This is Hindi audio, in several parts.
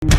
अस्सलाम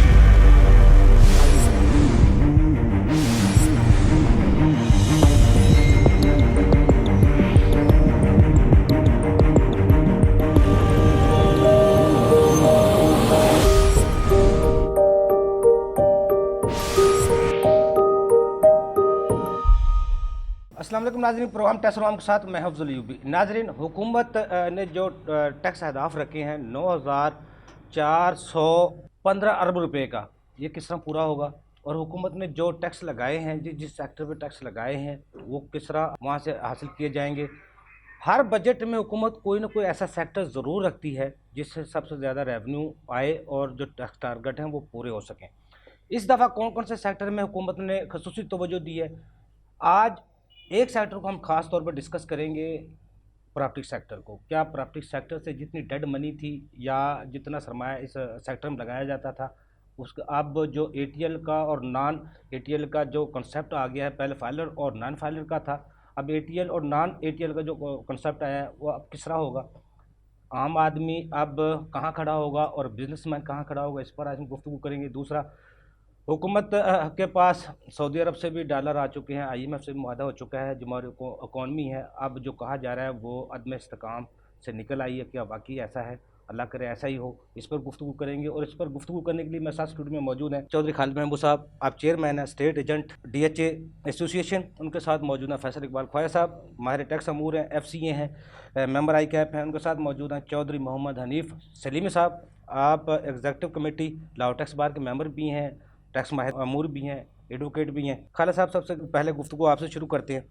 वालेकुम नाज़रीन, प्रोग्राम टैक्स के साथ मैं अफजल यूबी। नाज़रीन, हुकूमत ने जो टैक्स अहदाफ रखे हैं 9,415 अरब रुपए का, ये किस तरह पूरा होगा? और हुकूमत ने जो टैक्स लगाए हैं, जिस सेक्टर पे टैक्स लगाए हैं, वो किस तरह वहाँ से हासिल किए जाएंगे? हर बजट में हुकूमत कोई ना कोई ऐसा सेक्टर ज़रूर रखती है जिससे सबसे ज़्यादा रेवेन्यू आए और जो टैक्स टारगेट हैं वो पूरे हो सकें। इस दफ़ा कौन कौन से सेक्टर में हुकूमत ने खसूसी तवज्जो दी है? आज एक सेक्टर को हम खास तौर पर डिस्कस करेंगे, प्रॉपर्टी सेक्टर को। क्या प्रॉपर्टी सेक्टर से जितनी डेड मनी थी या जितना सरमाया इस सेक्टर में लगाया जाता था, उसका अब जो एटीएल का और नॉन एटीएल का जो कंसेप्ट आ गया है, पहले फाइलर और नॉन फाइलर का था, अब एटीएल और नॉन एटीएल का जो कंसेप्ट आया है वो अब किस तरह होगा? आम आदमी अब कहाँ खड़ा होगा और बिजनेसमैन कहाँ खड़ा होगा, इस पर आज हम गुफ्तगू करेंगे। दूसरा, हुकूमत के पास सऊदी अरब से भी डॉलर आ चुके हैं, आईएमएफ से भी मुआहदा हो चुका है, जो हमारी इकॉनमी है अब जो कहा जा रहा है वो अदम इस्तेकाम से निकल आई है। क्या वाकई ऐसा है? अल्लाह करे ऐसा ही हो। इस पर गुफ्तगू करेंगे और इस पर गुफ्तगू करने के लिए मेरे साथ स्टूडियो में मौजूद हैं चौधरी खालिद महबूब साहब, आप चेयरमैन हैं स्टेट एजेंट डीएचए एसोसिएशन। उनके साथ मौजूद हैं फैसल इकबाल ख्वाजा साहब, माहिर टैक्स अमूर हैं, एफसीए हैं, मेंबर आई कैप हैं। उनके साथ मौजूद हैं चौधरी मोहम्मद हनीफ सलीमी साहब, आप executive committee Lahore tax bar के मेंबर भी हैं, टैक्स माहिर अमूर भी हैं, एडवोकेट भी हैं। खालिद साहब, सबसे पहले गुफ्तगू आपसे शुरू करते हैं,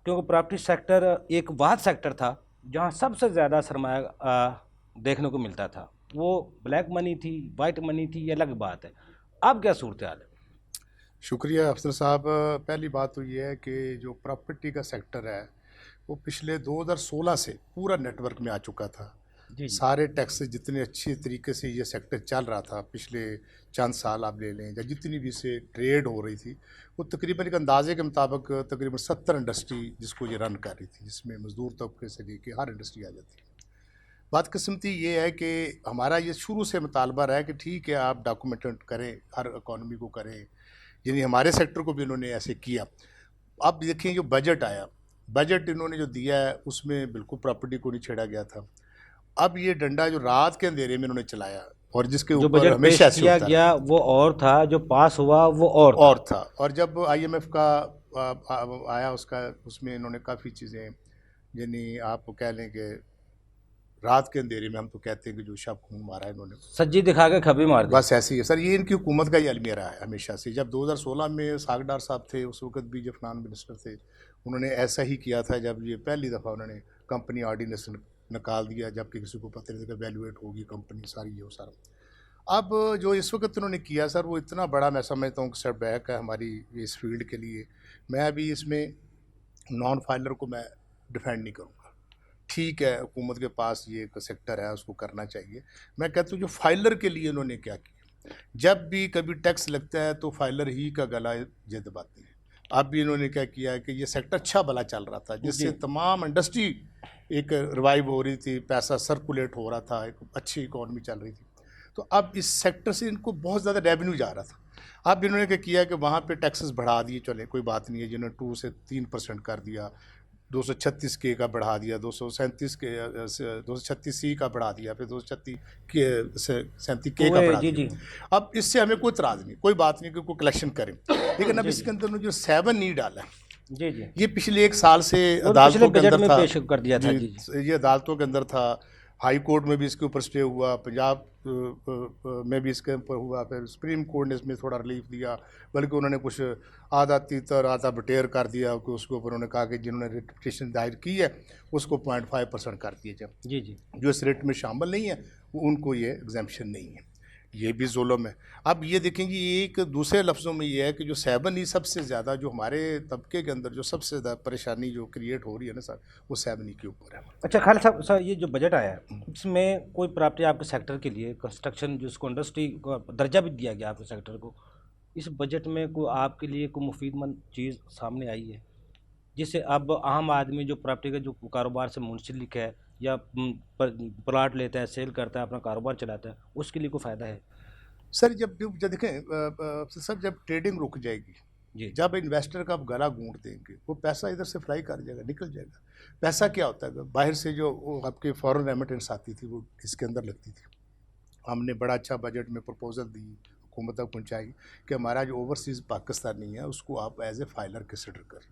क्योंकि प्रॉपर्टी सेक्टर एक वाद सेक्टर था जहां सबसे ज़्यादा सरमाया देखने को मिलता था। वो ब्लैक मनी थी, वाइट मनी थी, ये अलग बात है। अब क्या सूरत हाल है? शुक्रिया अफसर साहब। पहली बात तो ये है कि जो प्रॉपर्टी का सेक्टर है वो पिछले 2016 से पूरा नेटवर्क में आ चुका था। जी जी। सारे टैक्स जितने अच्छे तरीके से ये सेक्टर चल रहा था पिछले चंद साल आप ले लें, या जितनी भी से ट्रेड हो रही थी, वो तकरीबन एक अंदाजे के मुताबिक तकरीबन 70 इंडस्ट्री जिसको ये रन कर रही थी, जिसमें मज़दूर तबके से लेके हर इंडस्ट्री आ जाती है। बदकिस्मती ये है कि हमारा ये शुरू से मुतालबा रहा है कि ठीक है आप डॉक्यूमेंट करें, हर इकॉनमी को करें, यानी हमारे सेक्टर को भी इन्होंने ऐसे किया। अब देखें जो बजट आया, बजट इन्होंने जो दिया है उसमें बिल्कुल प्रॉपर्टी को नहीं छेड़ा गया था। अब ये डंडा जो रात के अंधेरे में इन्होंने चलाया और जिसके जो ऊपर बजट पेश हमेशा से किया होता गया वो और था, जो पास हुआ वो और था। और जब आईएमएफ का आया उसका, उसमें इन्होंने काफ़ी चीज़ें, यानी आप कह लें कि रात के अंधेरे में हम तो कहते हैं कि जो शब खून मारा है इन्होंने, सज्जी दिखा के खबी मार दी। बस ऐसी है सर। ये इनकी हुकूमत का ही अलमिया रहा है हमेशा से। जब 2016 में सागडार साहब थे, उस वक्त भी जो फिनांस मिनिस्टर थे, उन्होंने ऐसा ही किया था। जब ये पहली दफ़ा उन्होंने कंपनी ऑर्डिनेंस निकाल दिया, जबकि किसी को पता नहीं था वैल्यूएट होगी कंपनी सारी, ये सारा। अब जो इस वक्त उन्होंने किया सर, वो इतना बड़ा मैं समझता हूँ कि सेट बैक है हमारी इस फील्ड के लिए। मैं अभी इसमें नॉन फाइलर को मैं डिफेंड नहीं करूँगा। ठीक है, हुकूमत के पास ये एक सेक्टर है, उसको करना चाहिए। मैं कहता हूँ जो फाइलर के लिए इन्होंने क्या किया, जब भी कभी टैक्स लगता है तो फाइलर ही का गला ये दबाते हैं। अब भी इन्होंने क्या किया है कि ये सेक्टर अच्छा भला चल रहा था, जिससे तमाम इंडस्ट्री एक रिवाइव हो रही थी, पैसा सर्कुलेट हो रहा था, एक अच्छी इकॉनमी चल रही थी। तो अब इस सेक्टर से इनको बहुत ज़्यादा रेवेन्यू जा रहा था। अब इन्होंने क्या किया कि वहाँ पे टैक्सेस बढ़ा दिए, चले कोई बात नहीं है, जिन्होंने 2 से 3% कर दिया, 236 के का बढ़ा दिया, 237 के 236 सी का बढ़ा दिया, फिर 236 के 37 के का बढ़ा दिया। अब इससे हमें कोई इतराज़ नहीं, कोई बात नहीं कि कोई कलेक्शन करें, लेकिन अब इसके अंदर जो 7 नहीं डाला है, जी जी, ये पिछले 1 साल से अदालतों के अंदर था, पेश कर दिया था। जी, ये अदालतों के अंदर था, हाई कोर्ट में भी इसके ऊपर स्टे हुआ, पंजाब में भी इसके ऊपर हुआ, फिर सुप्रीम कोर्ट ने इसमें थोड़ा रिलीफ दिया, बल्कि उन्होंने कुछ आधा तीतर आधा बटेर कर दिया कि उसके ऊपर उन्होंने कहा कि जिन्होंने पिटीशन दायर की है उसको 0.5% कर दिए जाए। जी जी, जो इस रेट में शामिल नहीं है उनको ये एग्जाम्पशन नहीं है, ये भी जुल्म है। अब ये देखेंगे, एक दूसरे लफ्ज़ों में ये है कि जो 7 ही सबसे ज़्यादा, जो हमारे तबके के अंदर जो सबसे ज़्यादा परेशानी जो क्रिएट हो रही है ना सर, वो 7 ही के ऊपर है। अच्छा खालिद साहब, सर ये जो बजट आया है इसमें कोई प्रॉपर्टी आपके सेक्टर के लिए कंस्ट्रक्शन जिसको इंडस्ट्री का दर्जा भी दिया गया आपके सेक्टर को, इस बजट में कोई आपके लिए कोई मुफीदमंद चीज़ सामने आई है जिससे अब आम आदमी जो प्रॉपर्टी का जो कारोबार से मुंसलिक है या प्लाट लेता है, सेल करता है, अपना कारोबार चलाता है, उसके लिए कोई फ़ायदा है? सर जब देखें सर, जब ट्रेडिंग रुक जाएगी, जी जब इन्वेस्टर का आप गला घूंट देंगे, वो पैसा इधर से फ्लाई कर जाएगा, निकल जाएगा। पैसा क्या होता है, बाहर से जो वो आपके फॉरेन रेमिटेंस आती थी वो इसके अंदर लगती थी। हमने बड़ा अच्छा बजट में प्रपोजल दी, हुकूमत तक पहुँचाई कि हमारा जो ओवरसीज़ पाकिस्तानी है उसको आप एज ए फाइलर कंसिडर करें,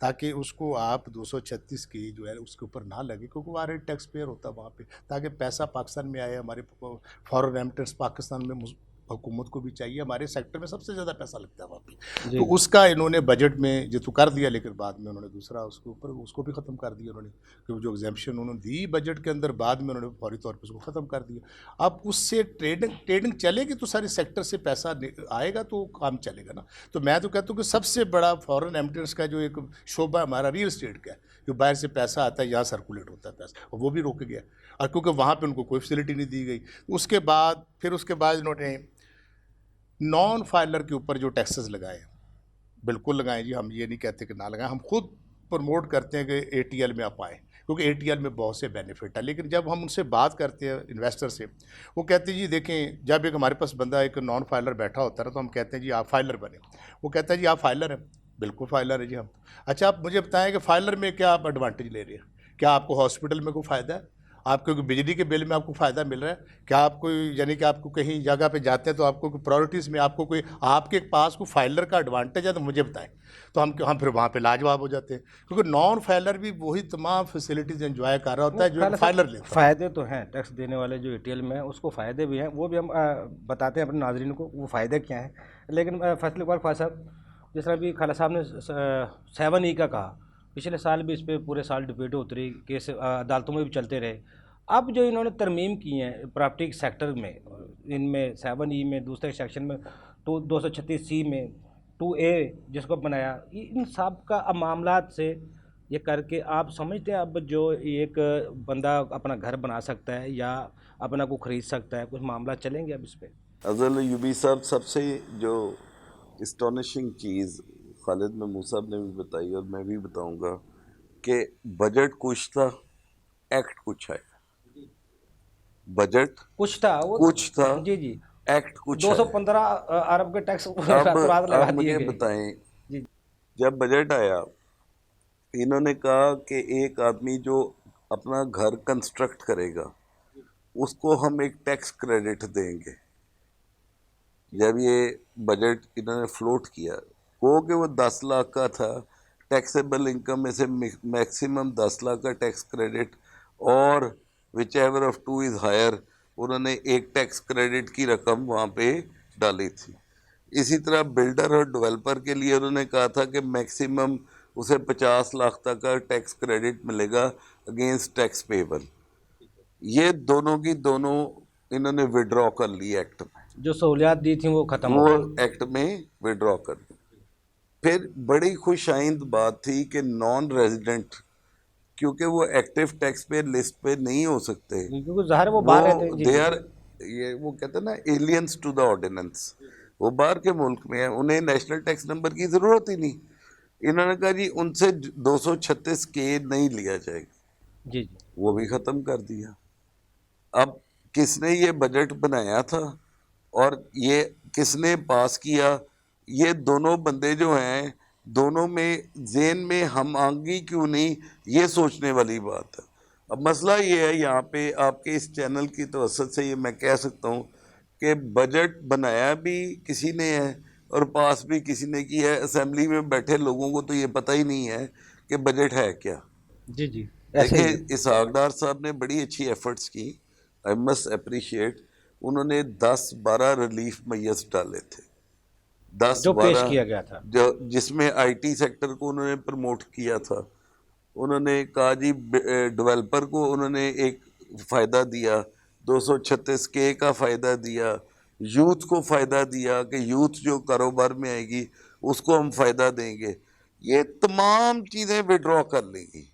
ताकि उसको आप 236 की जो है उसके ऊपर ना लगे, क्योंकि वो ऑलरेडी टैक्स पेयर होता है वहाँ पे, ताकि पैसा पाकिस्तान में आए। हमारे फॉरेन रेमिटेंस पाकिस्तान में हुकूमत को भी चाहिए, हमारे सेक्टर में सबसे ज़्यादा पैसा लगता है वहाँ पे। जी तो उसका इन्होंने बजट में जो तो कर दिया, लेकिन बाद में उन्होंने दूसरा उसके ऊपर उसको भी ख़त्म कर दिया उन्होंने, क्योंकि जो एग्जाम्पशन उन्होंने दी बजट के अंदर, बाद में उन्होंने फौरी तौर पर उसको ख़त्म कर दिया। अब उससे ट्रेडिंग चलेगी तो सारे सेक्टर से पैसा आएगा तो काम चलेगा ना। तो मैं तो कहता हूँ कि सबसे बड़ा फॉरेन रेमिटेंस का जो एक शोबा हमारा रियल स्टेट का है, जो बाहर से पैसा आता है यहाँ सर्कुलेट होता है पैसा, और वो भी रोक गया, और क्योंकि वहाँ पे उनको कोई फैसिलिटी नहीं दी गई। उसके बाद इन्होंने नॉन फाइलर के ऊपर जो टैक्सेस लगाए, बिल्कुल लगाएं जी, हम ये नहीं कहते कि ना लगाएं, हम खुद प्रमोट करते हैं कि एटीएल में आप आएँ, क्योंकि एटीएल में बहुत से बेनिफिट है। लेकिन जब हम उनसे बात करते हैं इन्वेस्टर से, वो कहते हैं जी देखें, जब एक हमारे पास बंदा एक नॉन फाइलर बैठा होता है तो हम कहते हैं जी आप फाइलर बने, वो कहता है जी आप फाइलर हैं, बिल्कुल फाइलर है जी हम। अच्छा, आप मुझे बताएं कि फाइलर में क्या आप एडवांटेज ले रहे हैं? क्या आपको हॉस्पिटल में कोई फ़ायदा है? आपको बिजली के बिल में आपको फ़ायदा मिल रहा है? क्या आपको, यानी कि आपको कहीं जगह पे जाते हैं तो आपको कोई प्रायोरिटीज़ में आपको कोई, आपके पास कोई फाइलर का एडवांटेज है तो मुझे बताएं, तो हम फिर वहाँ पे लाजवाब हो जाते हैं, क्योंकि नॉन फाइलर भी वही तमाम फैसिलिटीज़ एंजॉय कर रहा होता है जो फाइलर लेता है। फ़ायदे तो हैं, टैक्स देने वाले जो एटीएल में है उसको फ़ायदे भी हैं, वो भी हम बताते हैं अपने नाजरीन को वो फ़ायदे क्या हैं। लेकिन फैसल इकबाल ख्वाजा साहब, जिस तरह अभी खाला साहब ने 7E का कहा, पिछले साल भी इस पर पूरे साल डिबेट होती रही, केस अदालतों में भी चलते रहे। अब जो इन्होंने तरमीम की हैं प्रॉपर्टी सेक्टर में, इनमें 7E में, दूसरे सेक्शन में 236C में 2A जिसको बनाया, इन सब का अब मामलात से ये करके आप समझते हैं अब जो एक बंदा अपना घर बना सकता है या अपना को ख़रीद सकता है, कुछ मामला चलेंगे अब इस पर? अज़ल यूबी साहब, सबसे जो इस्टॉनिशिंग चीज़ खालिद महमूद साहब ने भी बताई और मैं भी बताऊंगा कि बजट कुछ था, एक्ट कुछ है। बजट कुछ था, वो कुछ था, जी जी, एक्ट कुछ है। 215 अरब के टैक्स अब लगा दिए मुझे गए। बताएं, जी जब बजट आया इन्होंने कहा कि एक आदमी जो अपना घर कंस्ट्रक्ट करेगा उसको हम एक टैक्स क्रेडिट देंगे। जब ये बजट इन्होंने फ्लोट किया, को कि वो 10 लाख का था, टैक्सेबल इनकम में से मैक्सिमम 10 लाख का टैक्स क्रेडिट, और whichever of two is higher, उन्होंने एक टैक्स क्रेडिट की रकम वहाँ पे डाली थी। इसी तरह बिल्डर और डेवलपर के लिए उन्होंने कहा था कि मैक्सिमम उसे 50 लाख तक का टैक्स क्रेडिट मिलेगा अगेंस्ट टैक्स पेबल। ये दोनों की दोनों इन्होंने विड्रॉ कर ली एक्ट में, जो सहूलियात दी थी वो ख़त्म हो वो गई। एक्ट में विड्रॉ कर दी। फिर बड़ी खुशाइंद बात थी कि नॉन रेजिडेंट, क्योंकि वो एक्टिव टैक्स पेयर लिस्ट पे नहीं हो सकते, क्योंकि ज़ाहिर है वो बाहर रहते हैं। जी दे आर, ये वो कहते हैं ना, एलियंस टू द ऑर्डिनेंस, वो बाहर के मुल्क में है, उन्हें नेशनल टैक्स नंबर की ज़रूरत ही नहीं। इन्होंने कहा जी उनसे 236K नहीं लिया जाएगा, जी जी। वो भी ख़त्म कर दिया। अब किसने ये बजट बनाया था और ये किसने पास किया, ये दोनों बंदे जो हैं, दोनों में ज़हन में हम आंगी क्यों नहीं, ये सोचने वाली बात है। अब मसला ये है, यहाँ पे आपके इस चैनल की तवज्जो से ये मैं कह सकता हूँ कि बजट बनाया भी किसी ने है और पास भी किसी ने किया है। असेंबली में बैठे लोगों को तो ये पता ही नहीं है कि बजट है क्या। जी जी, ऐसे ही है। देखिए, इसहाक डार साहब ने बड़ी अच्छी एफर्ट्स की, आई मस्ट अप्रिशिएट। उन्होंने 10-12 रिलीफ मेजर्स डाले थे, जो पेश 10-12, किया गया था, जो जिसमें आईटी सेक्टर को उन्होंने प्रमोट किया था। उन्होंने कहा जी डेवलपर को उन्होंने एक फ़ायदा दिया, 236K का फ़ायदा दिया, यूथ को फ़ायदा दिया कि यूथ जो कारोबार में आएगी उसको हम फ़ायदा देंगे। ये तमाम चीज़ें विड्रॉ कर लेंगी।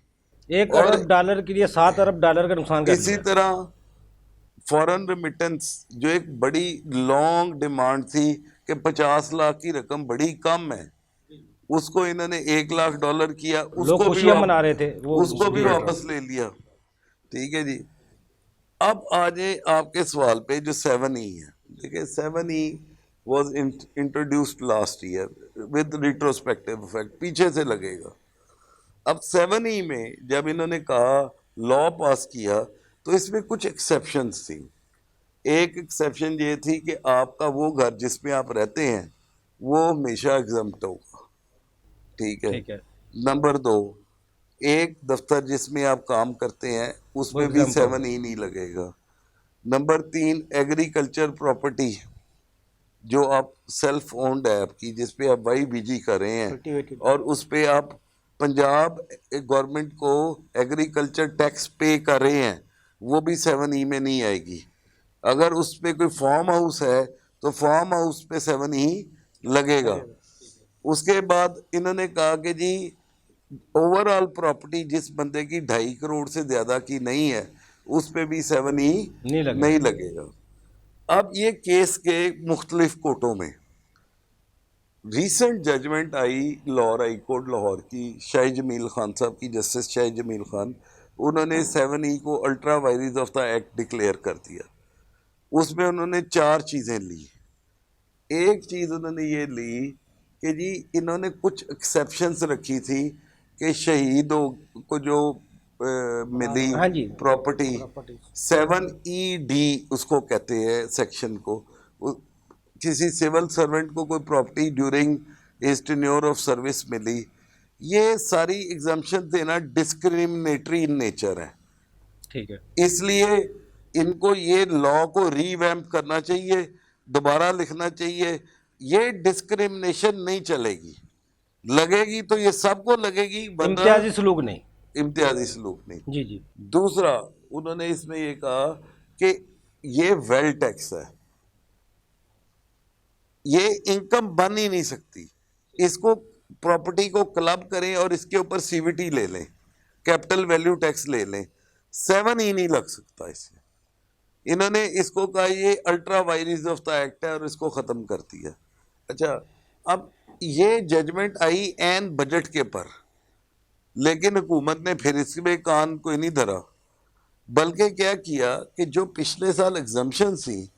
1 अरब डॉलर के लिए 7 अरब डॉलर का नुकसान कर इसी लिया। तरह फॉरेन रिमिटेंस, जो एक बड़ी लॉन्ग डिमांड थी कि 50 लाख की रकम बड़ी कम है, उसको इन्होंने $1 लाख किया, लोग उसको भी खुशियां मना रहे थे, वो उसको भी जी वापस ले लिया। ठीक है जी। अब आ जाए आपके सवाल पे, जो 7E है, देखिए 7E was introduced last year with retrospective effect, पीछे से लगेगा। अब 7E में जब इन्होंने कहा लॉ पास किया तो इसमें कुछ एक्सेप्शंस थी। एक एक्सेप्शन ये थी कि आपका वो घर जिसमें आप रहते हैं वो हमेशा एग्जम्प्ट होगा, ठीक है। ठीक है, नंबर 2, एक दफ्तर जिसमें आप काम करते हैं वो उसमें भी एग्जाम होगा। 7E नहीं लगेगा। नंबर 3, एग्रीकल्चर प्रॉपर्टी जो आप सेल्फ ओन्ड है आपकी, जिसपे आप वाई बीजी कर रहे हैं और उस पे आप पंजाब गवर्नमेंट को एग्रीकल्चर टैक्स पे कर रहे हैं, वो भी 7E में नहीं आएगी। अगर उस पे कोई फार्म हाउस है तो फार्म हाउस पे 7E लगेगा। उसके बाद इन्होंने कहा कि जी ओवरऑल प्रॉपर्टी जिस बंदे की 2.5 करोड़ से ज़्यादा की नहीं है उस पे भी 7E नहीं लगेगा। नहीं लगेगा। अब ये केस के मुख्तलिफ कोर्टों में रीसेंट जजमेंट आई लाहौर हाई कोर्ट लाहौर की, शाही जमील खान साहब की, जस्टिस शाही जमील खान, उन्होंने 7E को ultra vires of the act declare कर दिया। उसमें उन्होंने 4 चीज़ें ली। एक चीज़ उन्होंने ये ली कि जी इन्होंने कुछ एक्सेप्शंस रखी थी कि शहीदों को जो मिली हाँ जी, प्रॉपर्टी 7ED उसको कहते हैं सेक्शन को, किसी सिविल सर्वेंट को कोई property during his tenure of service मिली, ये सारी एग्जम्पशन देना डिस्क्रिमिनेटरी इन नेचर है। ठीक है, इसलिए इनको ये लॉ को रीवैम्प करना चाहिए, दोबारा लिखना चाहिए। ये डिस्क्रिमिनेशन नहीं चलेगी, लगेगी तो ये सबको लगेगी, वरना इम्तियाजी सलूक नहीं। इम्तियाजी सलूक नहीं। जी जी, दूसरा उन्होंने इसमें ये कहा कि ये वेल टैक्स है, ये इनकम बन ही नहीं सकती। इसको प्रॉपर्टी को क्लब करें और इसके ऊपर सीवीटी ले लें, कैपिटल वैल्यू टैक्स ले लें, 7E नहीं लग सकता इससे। इन्होंने इसको कहा ये ultra vires of the act है और इसको ख़त्म कर दिया। अच्छा, अब ये जजमेंट आई एन बजट के पर, लेकिन हुकूमत ने फिर इसमें कान कोई नहीं धरा, बल्कि क्या किया कि जो पिछले साल एग्जम्पशन थी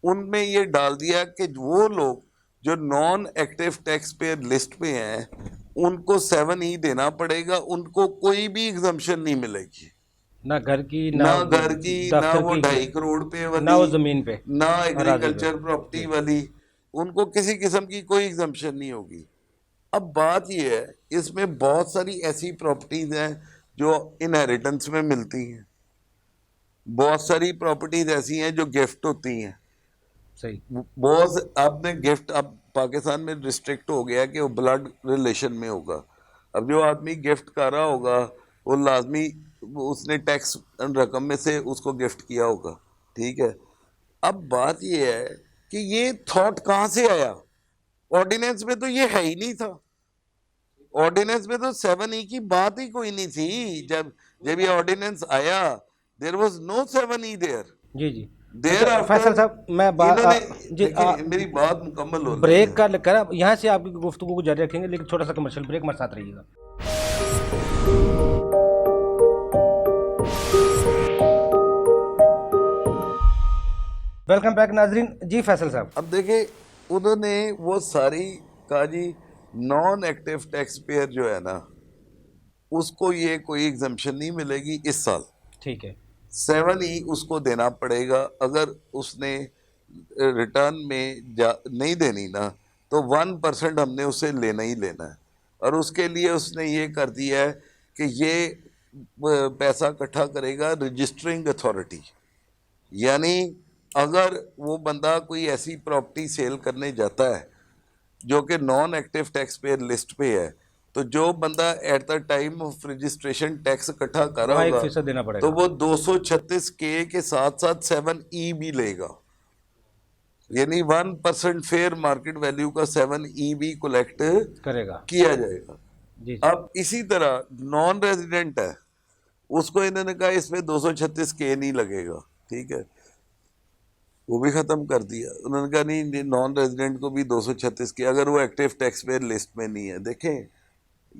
उनमें ये डाल दिया कि वो लोग जो non active tax payer list पे हैं उनको 7E देना पड़ेगा, उनको कोई भी एग्जम्पशन नहीं मिलेगी, ना घर की, ना घर की, ना दफ्तर वो की, 2.5 करोड़ पे वाली, ना वो जमीन पे, ना अराजी पे। एग्रीकल्चर प्रॉपर्टी वाली, उनको किसी किस्म की कोई एग्जम्पशन नहीं होगी। अब बात यह है, इसमें बहुत सारी ऐसी प्रॉपर्टीज हैं जो इनहेरिटेंस में मिलती हैं, बहुत सारी प्रॉपर्टीज ऐसी हैं जो गिफ्ट होती हैं। सही, बहुत आपने गिफ्ट, अब पाकिस्तान में रिस्ट्रिक्ट हो गया कि वो ब्लड रिलेशन में होगा। अब जो आदमी गिफ्ट कर रहा होगा वो लाजमी उसने टैक्स रकम में से उसको गिफ्ट किया होगा, ठीक है। अब बात ये है कि ये थॉट कहाँ से आया? ऑर्डिनेंस में तो ये है ही नहीं था। ऑर्डिनेंस में तो 7E की बात ही कोई नहीं थी। जब जब ये ऑर्डिनेंस आया there was no 7E there. जी जी। देयर अच्छा, फैसल साहब, मैं इन्होंने जी, देखिए मेरी बात मुकम्मल हो ब्रेक का लेकर यहाँ से आपकी गुफ्तगू को जारी रखेंगे, लेकिन छोटा सा कमर्शियल ब्रेक, हमारे साथ रहिएगा। वेलकम बैक नाजरीन। जी फैसल साहब, अब देखिए उन्होंने वो सारी कहा जी नॉन एक्टिव टैक्स पेयर जो है ना उसको ये कोई एग्जम्पशन नहीं मिलेगी इस साल। ठीक है, 7E उसको देना पड़ेगा। अगर उसने रिटर्न में नहीं देनी ना तो 1% हमने उसे लेना ही लेना है। और उसके लिए उसने ये कर दिया है कि ये पैसा इकट्ठा करेगा रजिस्टरिंग अथॉरिटी, यानी अगर वो बंदा कोई ऐसी प्रॉपर्टी सेल करने जाता है जो कि non active tax payer list पे है, तो जो बंदा at the time of registration tax इकट्ठा कर रहा वहाँ होगा 1% देना पड़ेगा। तो वो 236K के साथ साथ 7E भी लेगा, यानी 1% फेयर मार्केट वैल्यू का 7E भी कलेक्ट करेगा। किया जाएगा। जी जी, अब इसी तरह नॉन रेजिडेंट है, उसको इन्होंने कहा इसमें 236K नहीं लगेगा, ठीक है, वो भी ख़त्म कर दिया। उन्होंने कहा नहीं नॉन रेजिडेंट को भी 236K अगर वो एक्टिव टैक्स पेयर लिस्ट में नहीं है। देखें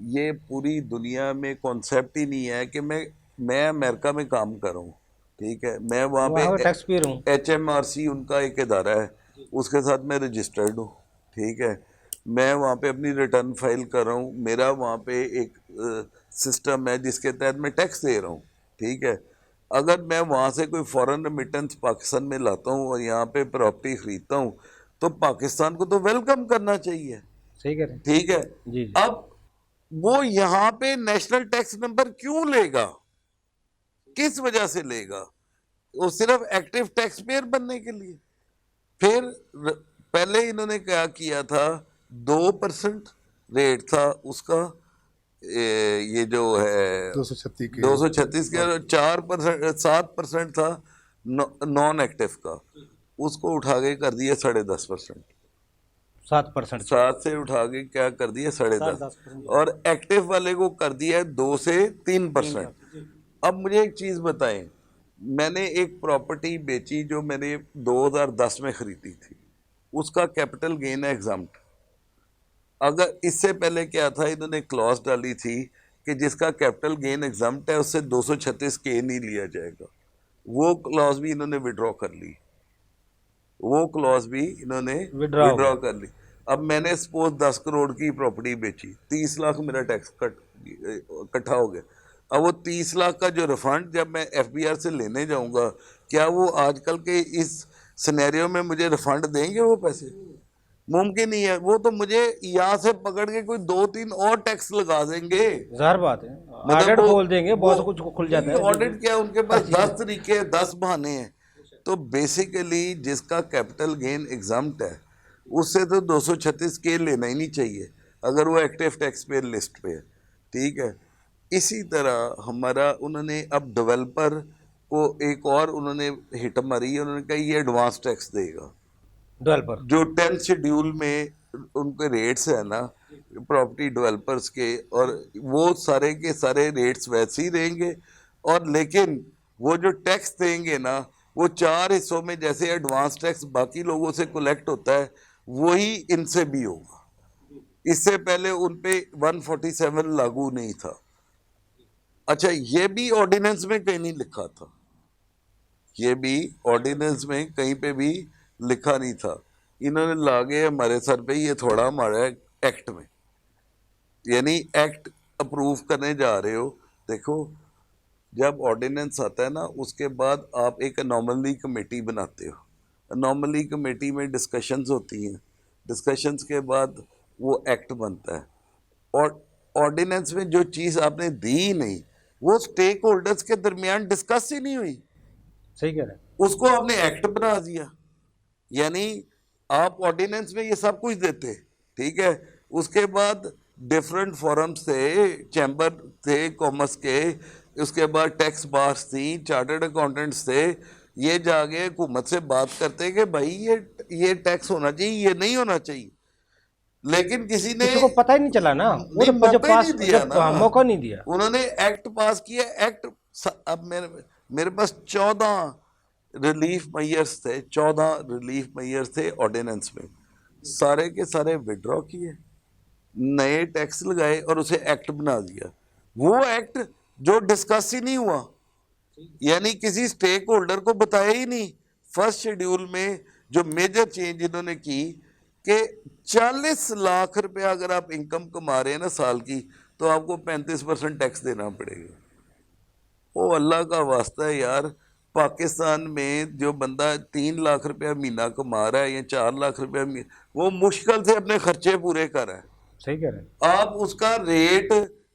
ये पूरी दुनिया में कॉन्सेप्ट ही नहीं है कि मैं अमेरिका में काम कर रहा हूँ ठीक है, मैं वहाँ वहाँ पे टैक्स पेयर हूँ। HMRC उनका एक इदारा है, उसके साथ मैं रजिस्टर्ड हूँ। ठीक है, मैं वहाँ पे अपनी रिटर्न फाइल कर रहा हूँ, मेरा वहाँ पे एक सिस्टम है जिसके तहत मैं टैक्स दे रहा हूँ। ठीक है, अगर मैं वहाँ से कोई फॉरेन रेमिटेंस पाकिस्तान में लाता हूँ और यहाँ पे प्रॉपर्टी खरीदता हूँ तो पाकिस्तान को तो वेलकम करना चाहिए। सही कह रहे हैं। ठीक है, जी जी। अब वो यहाँ पे नेशनल टैक्स नंबर क्यों लेगा, किस वजह से लेगा? वो सिर्फ एक्टिव टैक्स पेयर बनने के लिए। फिर पहले इन्होंने क्या किया था, 2% रेट था उसका, ये जो है 236 के 4%, 7% था नॉन एक्टिव का, उसको उठा के कर दिया 10.5%। 7%। 7 से उठा के क्या कर दिया 10.5%, और एक्टिव वाले को कर दिया है 2 से 3%। अब मुझे एक चीज बताएं, मैंने एक प्रॉपर्टी बेची जो मैंने 2010 में खरीदी थी, उसका कैपिटल गेन है एग्जाम्प्ट। अगर इससे पहले क्या था, इन्होंने क्लॉज डाली थी कि जिसका कैपिटल गेन एग्जाम्प्ट है उससे 236 के नहीं लिया जाएगा। वो क्लॉज भी इन्होंने विड्रॉ कर ली, वो क्लॉज भी इन्होंने विड्रॉ कर ली। अब मैंने सपोज 10 करोड़ की प्रॉपर्टी बेची, 30 लाख मेरा टैक्स इकट्ठा हो गया। अब वो 30 लाख का जो रिफंड जब मैं FBR से लेने जाऊंगा, क्या वो आजकल के इस सिनेरियो में मुझे रिफंड देंगे वो पैसे? मुमकिन नहीं है। वो तो मुझे यहाँ से पकड़ के कोई 2-3 और टैक्स लगा देंगे। ज़ाहिर बात है, ऑडिट खोल देंगे, बहुत कुछ खुल जाता है। ऑडिट क्या, उनके पास 10 तरीके, 10 बहाने हैं। तो बेसिकली जिसका कैपिटल गेन एग्जाम्प्ट है उससे तो 236 के लेना ही नहीं चाहिए अगर वो एक्टिव टैक्स पेयर लिस्ट पे है। ठीक है, इसी तरह हमारा उन्होंने अब डेवलपर को एक और उन्होंने हिट मारी, उन्होंने कहा ये एडवांस टैक्स देगा। डेवलपर जो 10th शेड्यूल में उनके रेट्स है ना प्रॉपर्टी डेवलपर्स के, और वो सारे के सारे रेट्स वैसे ही रहेंगे, और लेकिन वो जो टैक्स देंगे ना वो 4 हिस्सों में, जैसे एडवांस टैक्स बाकी लोगों से कलेक्ट होता है वही इनसे भी होगा। इससे पहले उन पे 147 लागू नहीं था। अच्छा, ये भी ऑर्डिनेंस में कहीं नहीं लिखा था, ये भी ऑर्डिनेंस में कहीं पे भी लिखा नहीं था। इन्होंने लागे हमारे सर पे, ये थोड़ा हमारा एक्ट में, यानी एक्ट अप्रूव करने जा रहे हो। देखो, जब ऑर्डिनेंस आता है ना उसके बाद आप एक अनॉमली कमेटी बनाते हो, अनॉमली कमेटी में डिस्कशंस होती हैं, डिस्कशंस के बाद वो एक्ट बनता है। और ऑर्डिनेंस में जो चीज़ आपने दी ही नहीं, वो स्टेक होल्डर्स के दरमियान डिस्कस ही नहीं हुई, सही कह रहे हैं। उसको आपने एक्ट बना दिया। यानी आप ऑर्डिनेंस में ये सब कुछ देते, ठीक है, उसके बाद डिफरेंट फोरम्स थे, चैम्बर थे कॉमर्स के, उसके बाद टैक्स बार्स थी, चार्टर्ड अकाउंटेंट्स थे, ये जाके हुकूमत से बात करते कि भाई ये टैक्स होना चाहिए, ये नहीं होना चाहिए। लेकिन किसी ने को पता ही नहीं चला ना, वो तो मौका पास नहीं दिया ना, मौका नहीं दिया। उन्होंने एक्ट पास किया। एक्ट, अब मेरे पास 14 रिलीफ मेयर्स थे, 14 रिलीफ मेयर्स थे ऑर्डिनेंस में, सारे के सारे विड्रॉ किए, नए टैक्स लगाए और उसे एक्ट बना दिया। वो एक्ट जो डिस्कस ही नहीं हुआ, यानी किसी स्टेक होल्डर को बताया ही नहीं। फर्स्ट शेड्यूल में जो मेजर चेंज इन्होंने की कि 40 लाख रुपया अगर आप इनकम कमा रहे हैं ना साल की, तो आपको 35% टैक्स देना पड़ेगा। ओ अल्लाह का वास्ता है यार, पाकिस्तान में जो बंदा 3 लाख रुपया महीना कमा रहा है या 4 लाख रुपया, वो मुश्किल से अपने खर्चे पूरे कर रहा है। सही कह रहे हैं। आप उसका रेट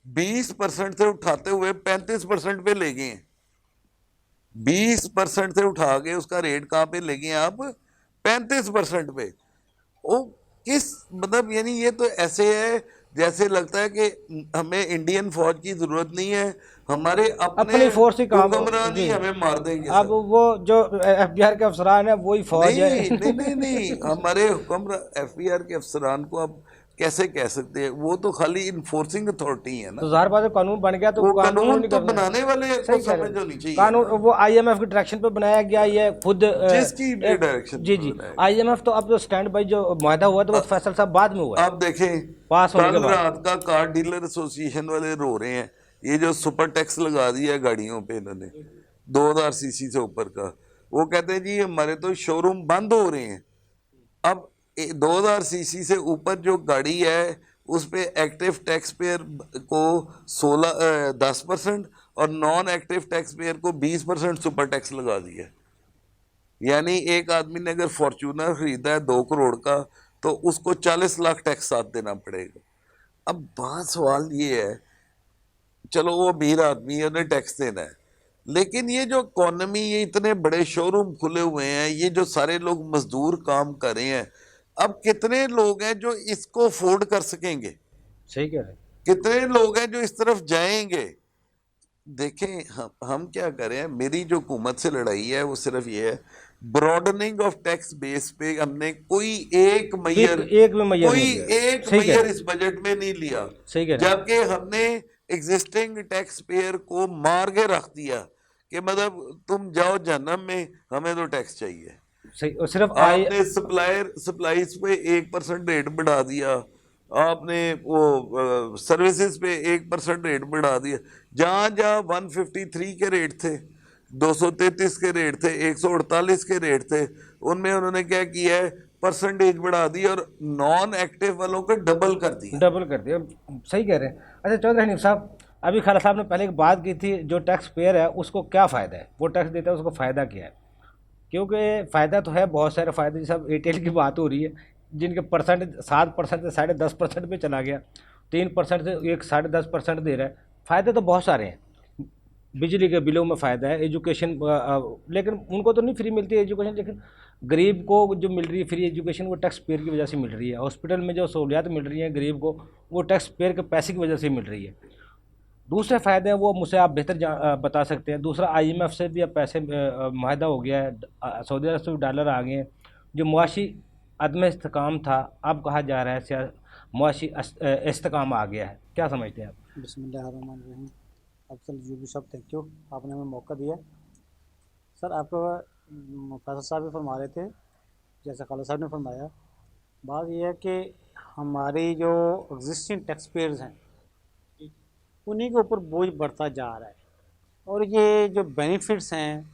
20% से उठाते हुए 35% पे ले गए हैं। 20% से उठा के उसका रेट कहाँ पे ले गए आप? 35% पे। ओ किस, मतलब यानी ये तो ऐसे है जैसे लगता है कि हमें इंडियन फौज की जरूरत नहीं है, हमारे अपने फोर्स ही काम, हुक्मरान ही हमें मार देंगे। अब वो जो FBR के अफसरान है वही फौज है। नहीं, हमारे हुक्मरान FBR के अफसरान को आप कैसे कह सकते हैं? वो तो खाली इन्फोर्सिंग अथॉरिटी है ना। तो ज़ाहिर बात है कानून बन गया तो वो कानून तो बनाने वाले को समझ होनी चाहिए। कानून वो IMF की डायरेक्शन पे बनाया गया, ये खुद जिसकी डायरेक्शन। जी जी, IMF तो अब जो स्टैंड बाई जो मुआहदा हुआ तो वो फैसल साहब बाद में हुआ। आप देखें, पास होने के बाद रात का कार डीलर एसोसिएशन वाले रो रहे हैं, ये जो सुपर टैक्स लगा दिया है गाड़ियों पे इन्होंने, 2000 सीसी से ऊपर का, वो कहते हैं जी हमारे तो शोरूम बंद हो रहे हैं। अब 2000 सीसी से ऊपर जो गाड़ी है उस पे एक्टिव टैक्स पेयर को 10% और नॉन एक्टिव टैक्स पेयर को 20% सुपर टैक्स लगा दिया। यानी एक आदमी ने अगर फॉर्च्यूनर खरीदा है 2 करोड़ का तो उसको 40 लाख टैक्स साथ देना पड़ेगा। अब बात सवाल ये है, चलो वो अमीर आदमी है, उन्हें टैक्स देना है, लेकिन ये जो इकोनॉमी, ये इतने बड़े शोरूम खुले हुए हैं, ये जो सारे लोग मजदूर काम कर रहे हैं, अब कितने लोग हैं जो इसको अफोर्ड कर सकेंगे? सही कह रहे हैं। कितने लोग हैं जो इस तरफ जाएंगे? देखें हम क्या करें, मेरी जो हुकूमत से लड़ाई है वो सिर्फ ये है, ब्रॉडनिंग ऑफ टैक्स बेस पे हमने कोई एक मैयर एक भी मैयर कोई नहीं लिया। एक सही कह मैयर रहे इस बजट में नहीं लिया, सही कह रहे हैं। जबकि हमने एग्जिस्टिंग टैक्स पेयर को मार के रख दिया कि मतलब तुम जाओ जहन्नम में, हमें तो टैक्स चाहिए। सही, और सिर्फ आपने सप्लाईज पे 1% रेट बढ़ा दिया, आपने वो सर्विसेज पे 1% रेट बढ़ा दिया। जहाँ जहाँ 153 के रेट थे, 233 के रेट थे, 148 के रेट थे, उनमें उन्होंने क्या किया है, परसेंटेज बढ़ा दी और नॉन एक्टिव वालों को डबल कर दिया। डबल कर दिया। सही कह रहे हैं। अच्छा चौधरी हनीफ साहब, अभी खाला साहब ने पहले एक बात की थी, जो टैक्स पेयर है उसको क्या फ़ायदा है, वो टैक्स देता है उसको फ़ायदा क्या है? क्योंकि फ़ायदा तो है, बहुत सारे फ़ायदे, जैसे अब एयरटेल की बात हो रही है, जिनके परसेंट 7% से 10.5% पे चला गया, 3% से 10.5% दे रहा है। फ़ायदे तो बहुत सारे हैं, बिजली के बिलों में फ़ायदा है, एजुकेशन, लेकिन उनको तो नहीं फ्री मिलती है एजुकेशन, लेकिन गरीब को जो मिल रही है फ्री एजुकेशन वो टैक्स पेयर की वजह से मिल रही है। हॉस्पिटल में जो सहूलियात मिल रही हैं गरीब को, वो टैक्स पेयर के पैसे की वजह से मिल रही है। दूसरे फ़ायदे हैं वो मुझसे आप बेहतर बता सकते हैं। दूसरा, IMF से भी अब पैसे माहिदा हो गया है, सऊदी अरब से भी डॉलर आ गए हैं। जो मुआशी अदम इस्तेकाम था, अब कहा जा रहा है मुआशी इस्तेकाम आ गया है। क्या समझते हैं आप? बिस्मिल्लाहिर्रहमानिर्रहीम। अफजल यूबी साहब, थैंक यू, आपने हमें मौका दिया। सर, आपको फैसल साहब भी फरमा रहे थे, जैसा खाला साहब ने फरमाया, बात यह है कि हमारी जो एग्जिस्टिंग टैक्स पेयर्स हैं उन्हीं के ऊपर बोझ बढ़ता जा रहा है, और ये जो बेनिफिट्स हैं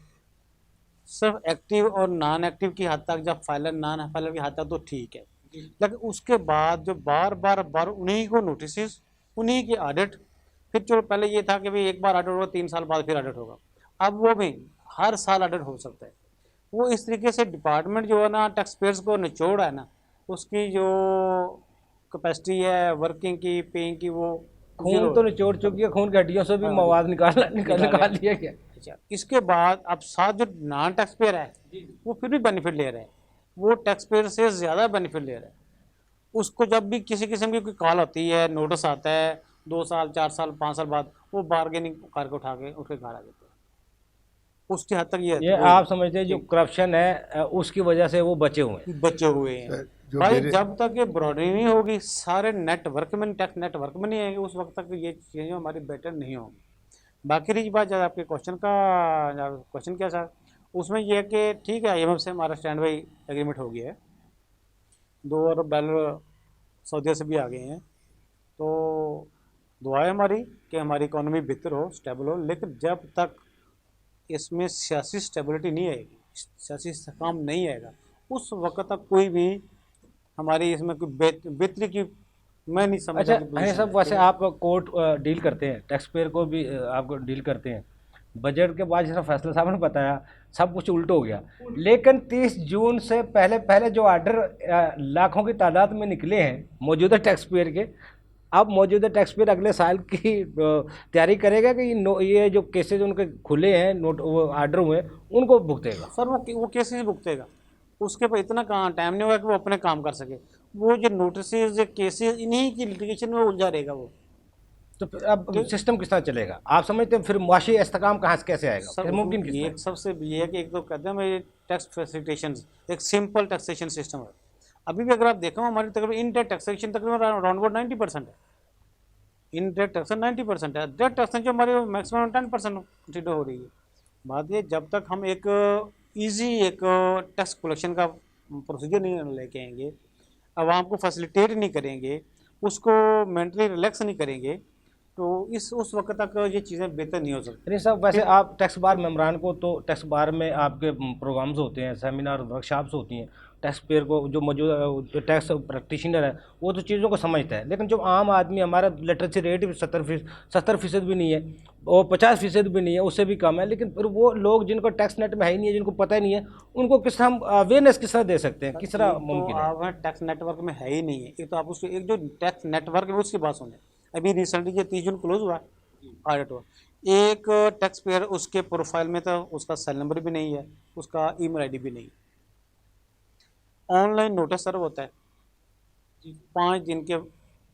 सिर्फ एक्टिव और नॉन एक्टिव की हद तक, जब फाइलर नॉन फाइलर की हद तक तो ठीक है, लेकिन उसके बाद जो बार बार उन्हीं को नोटिस, उन्हीं की ऑडिट, फिर चलो पहले ये था कि भाई एक बार ऑडिट होगा, 3 साल बाद फिर ऑडिट होगा, अब वो भी हर साल ऑडिट हो सकता है। वो इस तरीके से डिपार्टमेंट जो है ना टैक्स पेयर्स को निचोड़ है ना, उसकी जो कैपेसिटी है वर्किंग की, पेइंग की, वो खून तो निचोड़ चुकी है, खून की हड्डियों से भी मवाद निकाल लिया गया। अच्छा, इसके बाद अब साथ जो नॉन टैक्स पेयर है वो फिर भी बेनिफिट ले रहे हैं, वो टैक्स पेयर से ज़्यादा बेनिफिट ले रहे हैं। उसको जब भी किसी किस्म की कोई कॉल होती है, नोटिस आता है 2 साल 4 साल 5 साल बाद, वो बार्गेनिंग करके उठ के घर आ जाते हैं। उसकी हद तक ये आप समझते हैं जो करप्शन है उसकी वजह से वो बचे हुए हैं। बचे हुए हैं भाई। जब तक ये ब्रॉडनिंग नहीं होगी, सारे नेटवर्क में टैक्स नेटवर्क में नहीं आएंगे, उस वक्त तक ये चीज़ें हमारी बेटर नहीं होंगी। बाकी रही बात, जब आपके क्वेश्चन क्या था, उसमें यह है कि ठीक है, IMF से हमारा स्टैंड बाई एग्रीमेंट हो गया है, $2 अरब सऊदी से भी आ गए हैं, तो दुआ है हमारी कि हमारी इकॉनमी बेहतर हो, स्टेबल हो, लेकिन जब तक इसमें सियासी स्टेबिलिटी नहीं आएगी, सियासी इस्तेकाम नहीं आएगा, उस वक्त तक कोई भी हमारी इसमें कोई बेहतरी की मैं नहीं समझता। अच्छा सब, वैसे आप कोर्ट डील करते हैं, टैक्स पेयर को भी आप डील करते हैं, बजट के बाद जैसा फैसला साहब ने बताया सब कुछ उल्ट हो गया, लेकिन 30 जून से पहले जो ऑर्डर लाखों की तादाद में निकले हैं मौजूदा टैक्स पेयर के, अब मौजूदा टैक्स पेयर अगले साल की तैयारी करेगा कि ये जो केसेज उनके खुले हैं, वो ऑर्डर हुए हैं, उनको भुगतेगा? सर वो केसेज भुगतेगा, उसके पर इतना कहाँ टाइम नहीं होगा कि वो अपने काम कर सके। वो जो नोटिस जो केसेज इन्हीं की लिटिगेशन में उलझा रहेगा वो। तो अब सिस्टम किस तरह चलेगा आप समझते हैं? फिर मुआशी इस्तेकाम कहाँ से कैसे आएगा? मुमकिन किस तरह? सबसे ये है कि एक तो कहते हैं टैक्स फैसिलिटेशन, एक सिंपल टैक्सेशन सिस्टम है। अभी भी अगर आप देखो हमारी तकरीबन इनडायरेक्ट टैक्सेशन तकरीबन अराउंड 90% है, इनडायरेक्ट टैक्सेशन 90% है, डायरेक्ट टैक्सेशन जो हमारी मैक्सिमम 10% कंसिडर हो रही है। बात ये, जब तक हम एक ईजी एक टैक्स कलेक्शन का प्रोसीजर नहीं लेके आएंगे, आवाम को फैसिलिटेट नहीं करेंगे, उसको मेंटली रिलैक्स नहीं करेंगे, तो इस उस वक्त तक ये चीज़ें बेहतर नहीं हो सकती। नहीं साहब, वैसे आप टैक्स बार मेम्बरान को, तो टैक्स बार में आपके प्रोग्राम्स होते हैं, सेमिनार वर्कशॉप्स होती हैं, टैक्स पेयर को जो मौजूद टैक्स प्रैक्टिशनर है वो तो चीज़ों को समझता है, लेकिन जो आम आदमी, हमारा लिटरेसी रेट भी 70% भी नहीं है और 50% भी नहीं है, उससे भी कम है, लेकिन फिर वो लोग जिनको टैक्स नेट में है ही नहीं है, जिनको पता ही नहीं है, उनको किस तरह हम अवेयरनेस किस तरह दे सकते हैं, किस तरह मुमकिन है? आप टैक्स नेटवर्क में है ही नहीं है। एक तो आप उसको, एक जो टैक्स नेटवर्क है उसकी बात सुने। अभी रिसेंटली जो 30 जून क्लोज हुआ ऑडिट हुआ, एक टैक्स पेयर उसके प्रोफाइल में तो उसका सेल नंबर भी नहीं है, उसका ईमेल आईडी भी नहीं। ऑनलाइन नोटिस सर्व होता है 5 दिन के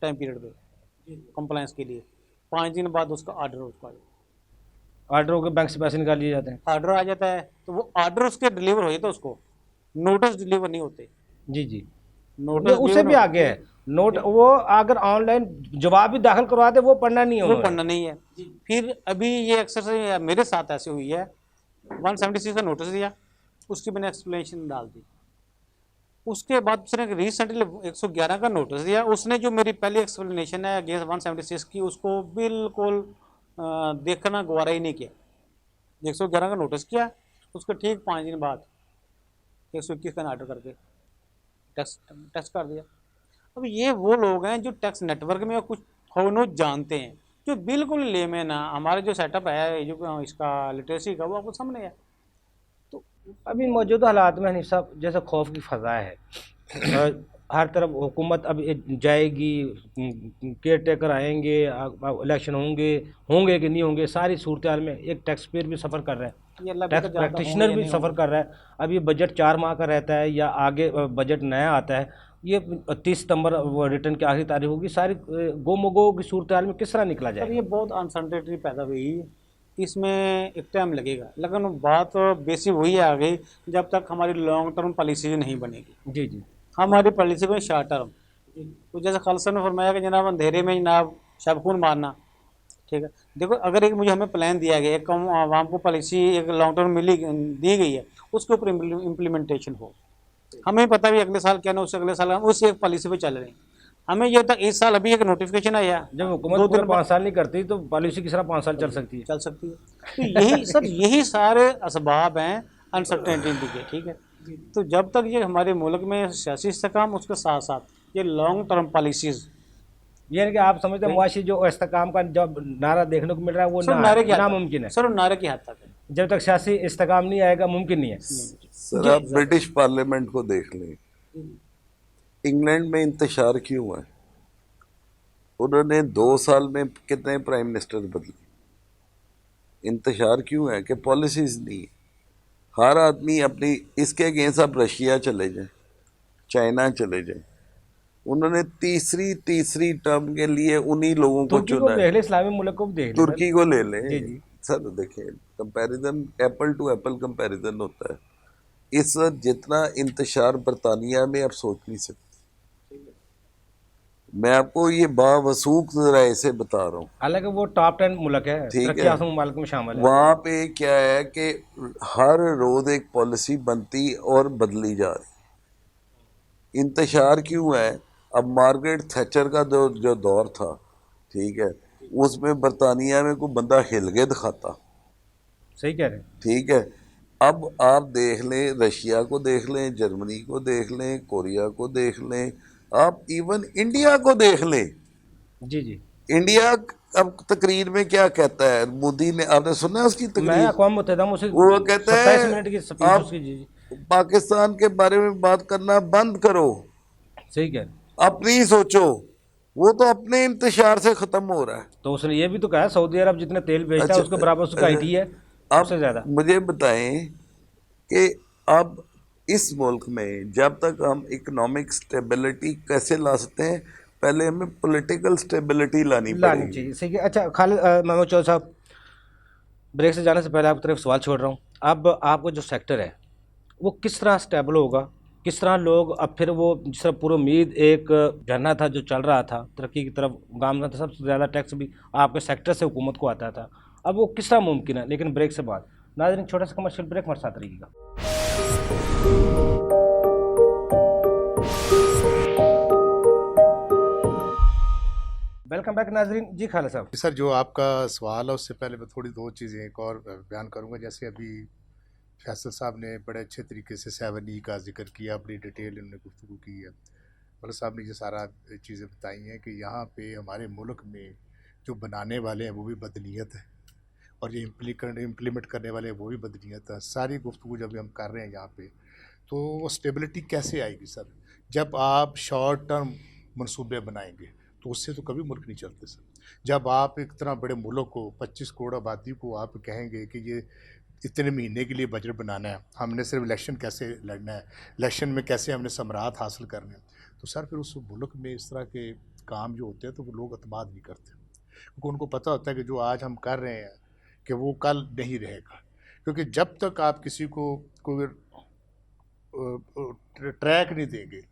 टाइम पीरियड पे कंप्लायंस के लिए, 5 दिन बाद उसका ऑर्डर उसका ऑर्डर होकर बैंक से पैसे निकाल लिए जाते हैं। ऑर्डर आ जाता है, तो वो ऑर्डर उसके डिलीवर हो जाता है, उसको नोटिस डिलीवर नहीं होते। जी जी, नोटिस उससे भी आगे है नोट, वो अगर ऑनलाइन जवाब भी दाखिल करवाते वो पढ़ना नहीं वो होगा। पढ़ना नहीं है। फिर अभी ये अक्सर मेरे साथ ऐसे हुई है, 176 का नोटिस दिया, उसकी मैंने एक्सप्लेनेशन डाल दी, उसके बाद उसने रिसेंटली 111 का नोटिस दिया, उसने जो मेरी पहली एक्सप्लेनेशन है अगेंस्ट 176 की उसको बिल्कुल देखना गवारा ही नहीं किया। 111 का नोटिस किया, उसको ठीक 5 दिन बाद 121 का ऑर्डर करके टैक्स कर दिया। अब ये वो लोग हैं जो टैक्स नेटवर्क में कुछ खोनो जानते हैं, जो बिल्कुल लेमे ना, हमारा जो सेटअप है जो इसका लिटरेसी का वो आपको सामने है। अभी मौजूदा हालात में हनीफ साहब जैसे खौफ की फ़ज़ा है, हर तरफ हुकूमत अब जाएगी, केयर टेकर आएंगे, इलेक्शन होंगे कि नहीं होंगे, सारी सूरत हाल में एक टैक्स पेयर भी सफ़र कर रहा है, ये अल्लाह टैक्स बेहतर जानता प्रैक्टिशनर होंगे या भी नहीं सफ़र होंगे। कर रहा है। अब ये बजट 4 माह का रहता है या आगे बजट नया आता है, ये 30 सितंबर रिटर्न की आखिरी तारीख होगी, सारी गोमगो की सूरत हाल में किस तरह निकला अब जाएगा? ये बहुत अनसर्टेनिटी पैदा हुई, इसमें एक टाइम लगेगा, लेकिन बात बेसिक वही आ गई, जब तक हमारी लॉन्ग टर्म पॉलिसी नहीं बनेगी। जी जी, हमारी पॉलिसी में शॉर्ट टर्म, तो जैसे खालिसा ने फरमाया कि जनाब अंधेरे में जनाब शबखून मारना, ठीक है। देखो अगर एक मुझे हमें प्लान दिया गया, एक आवाम को पॉलिसी एक लॉन्ग टर्म दी गई है, उसके ऊपर इम्प्लीमेंटेशन हो, हमें पता भी अगले साल क्या ना, उससे अगले साल हम उस एक पॉलिसी पे चल रहे हैं। हमें ये तक इस साल अभी एक नोटिफिकेशन आया, जब हुकूमत 2 पूरे दिन 5 साल नहीं करती तो पॉलिसी किस तरह 5 साल चल सकती है? चल सकती है। तो यही सर, यही सारे असबाब हैं अनसर्टेनिटी के, ठीक है। तो जब तक ये हमारे मुल्क में सियासी इस्तेकाम, उसके साथ साथ ये लॉन्ग टर्म पॉलिसीज़, यानी कि आप समझते हैं मुआशी जो इस्तेकाम का जब नारा देखने को मिल रहा है वो सर नारे की हद तक, नामुमकिन है, सर नारे की हद तक है। जब तक सियासी इस्तेकाम नहीं आएगा मुमकिन नहीं है। सर आप ब्रिटिश पार्लियामेंट को देख लें, इंग्लैंड में इंतशार क्यों है? उन्होंने 2 साल में कितने प्राइम मिनिस्टर बदले? इंतशार क्यों है कि पॉलिसीज नहीं है। हर आदमी अपनी, इसके अगेंस्ट आप रशिया चले जाएं, चाइना चले जाएं, उन्होंने तीसरी टर्म के लिए उन्हीं लोगों को तुर्की को चुना देख है। ले, इस्लामी मुल्क को भी देख ले। तुर्की को ले जी, लें जी। सर, देखिए comparison apple to apple comparison होता है। इस वक्त जितना इंतशार बरतानिया में आप सोच नहीं सकते। मैं आपको ये बावसूख राय से बता रहा हूँ, हालांकि वो टॉप 10 मुल्क है, ठीक तरक्की है। याफ्ता मुमालिक में शामिल है। वहाँ पे क्या है कि हर रोज एक पॉलिसी बनती और बदली जा रही। इंतशार क्यों है? अब मार्गरेट थैचर का जो दौर था, ठीक है, उसमें बरतानिया में कोई बंदा हिल के दिखाता, सही कह रहे हैं। ठीक है। अब आप देख लें, रशिया को देख लें, जर्मनी को देख लें, कोरिया को देख लें, आप इवन इंडिया को देख लें। जी जी, इंडिया अब तकरीर में क्या कहता है? मोदी ने, आपने सुना उसकी मैं तकरीर? अक़वाम मुत्तहिदा में उसे वो कहता 27 है मिनट की स्पीच आप उसकी। जी जी, पाकिस्तान के बारे में बात करना बंद करो, सही कह रहे हैं। अपनी सोचो। वो तो अपने इंतशार से खत्म हो रहा है। तो उसने ये भी तो कहा सऊदी अरब जितने तेल बेचता है अच्छा, उसके बराबर उसका आईटी है, आप उससे ज़्यादा। मुझे बताएं कि अब इस मुल्क में जब तक हम इकोनॉमिक स्टेबिलिटी कैसे ला सकते हैं, पहले हमें पॉलिटिकल स्टेबिलिटी लानी पड़ेगी। चाहिए, सही है। अच्छा खालिद महमूद चौधरी साहब, ब्रेक से जाने से पहले आपकी तरफ सवाल छोड़ रहा हूँ। अब आपको जो सेक्टर है वो किस तरह स्टेबल होगा, किस तरह लोग अब फिर वो जिस तरह पूरी उम्मीद एक झरना था जो चल रहा था तरक्की की तरफ गामना था, सबसे ज़्यादा टैक्स भी आपके सेक्टर से हुकूमत को आता था, अब वो किस तरह मुमकिन है? लेकिन ब्रेक से बाद नाज़रीन छोटा सा कमर्शियल ब्रेक, हमारे साथ रहिएगा। वेलकम बैक नाजरीन। जी खाला साहब। सर, जो आपका सवाल है उससे पहले मैं थोड़ी दो चीज़ें एक और बयान करूंगा। जैसे अभी फैसल साहब ने बड़े अच्छे तरीके से 7E का जिक्र किया, बड़ी डिटेल इन्होंने गुफ्तगू की है। मतलब साहब ने ये सारा चीज़ें बताई हैं कि यहाँ पे हमारे मुल्क में जो बनाने वाले हैं वो भी बदनीयत है और ये इम्प्लीमेंट करने वाले हैं वो भी बदनीयत है। सारी गुफ्तगू जब हम कर रहे हैं यहाँ पे, तो वो स्टेबिलिटी कैसे आएगी सर? जब आप शॉर्ट टर्म मनसूबे बनाएंगे तो उससे तो कभी मुल्क नहीं चलते सर। जब आप इतना बड़े मुल्क को 25 करोड़ आबादी को आप कहेंगे कि ये इतने महीने के लिए बजट बनाना है, हमने सिर्फ इलेक्शन कैसे लड़ना है, इलेक्शन में कैसे हमने समरात हासिल करने हैं, तो सर फिर उस मुल्क में इस तरह के काम जो होते हैं तो वो लोग अतमाद नहीं करते, क्योंकि उनको पता होता है कि जो आज हम कर रहे हैं कि वो कल नहीं रहेगा। क्योंकि जब तक आप किसी को कोई ट्रैक नहीं देंगे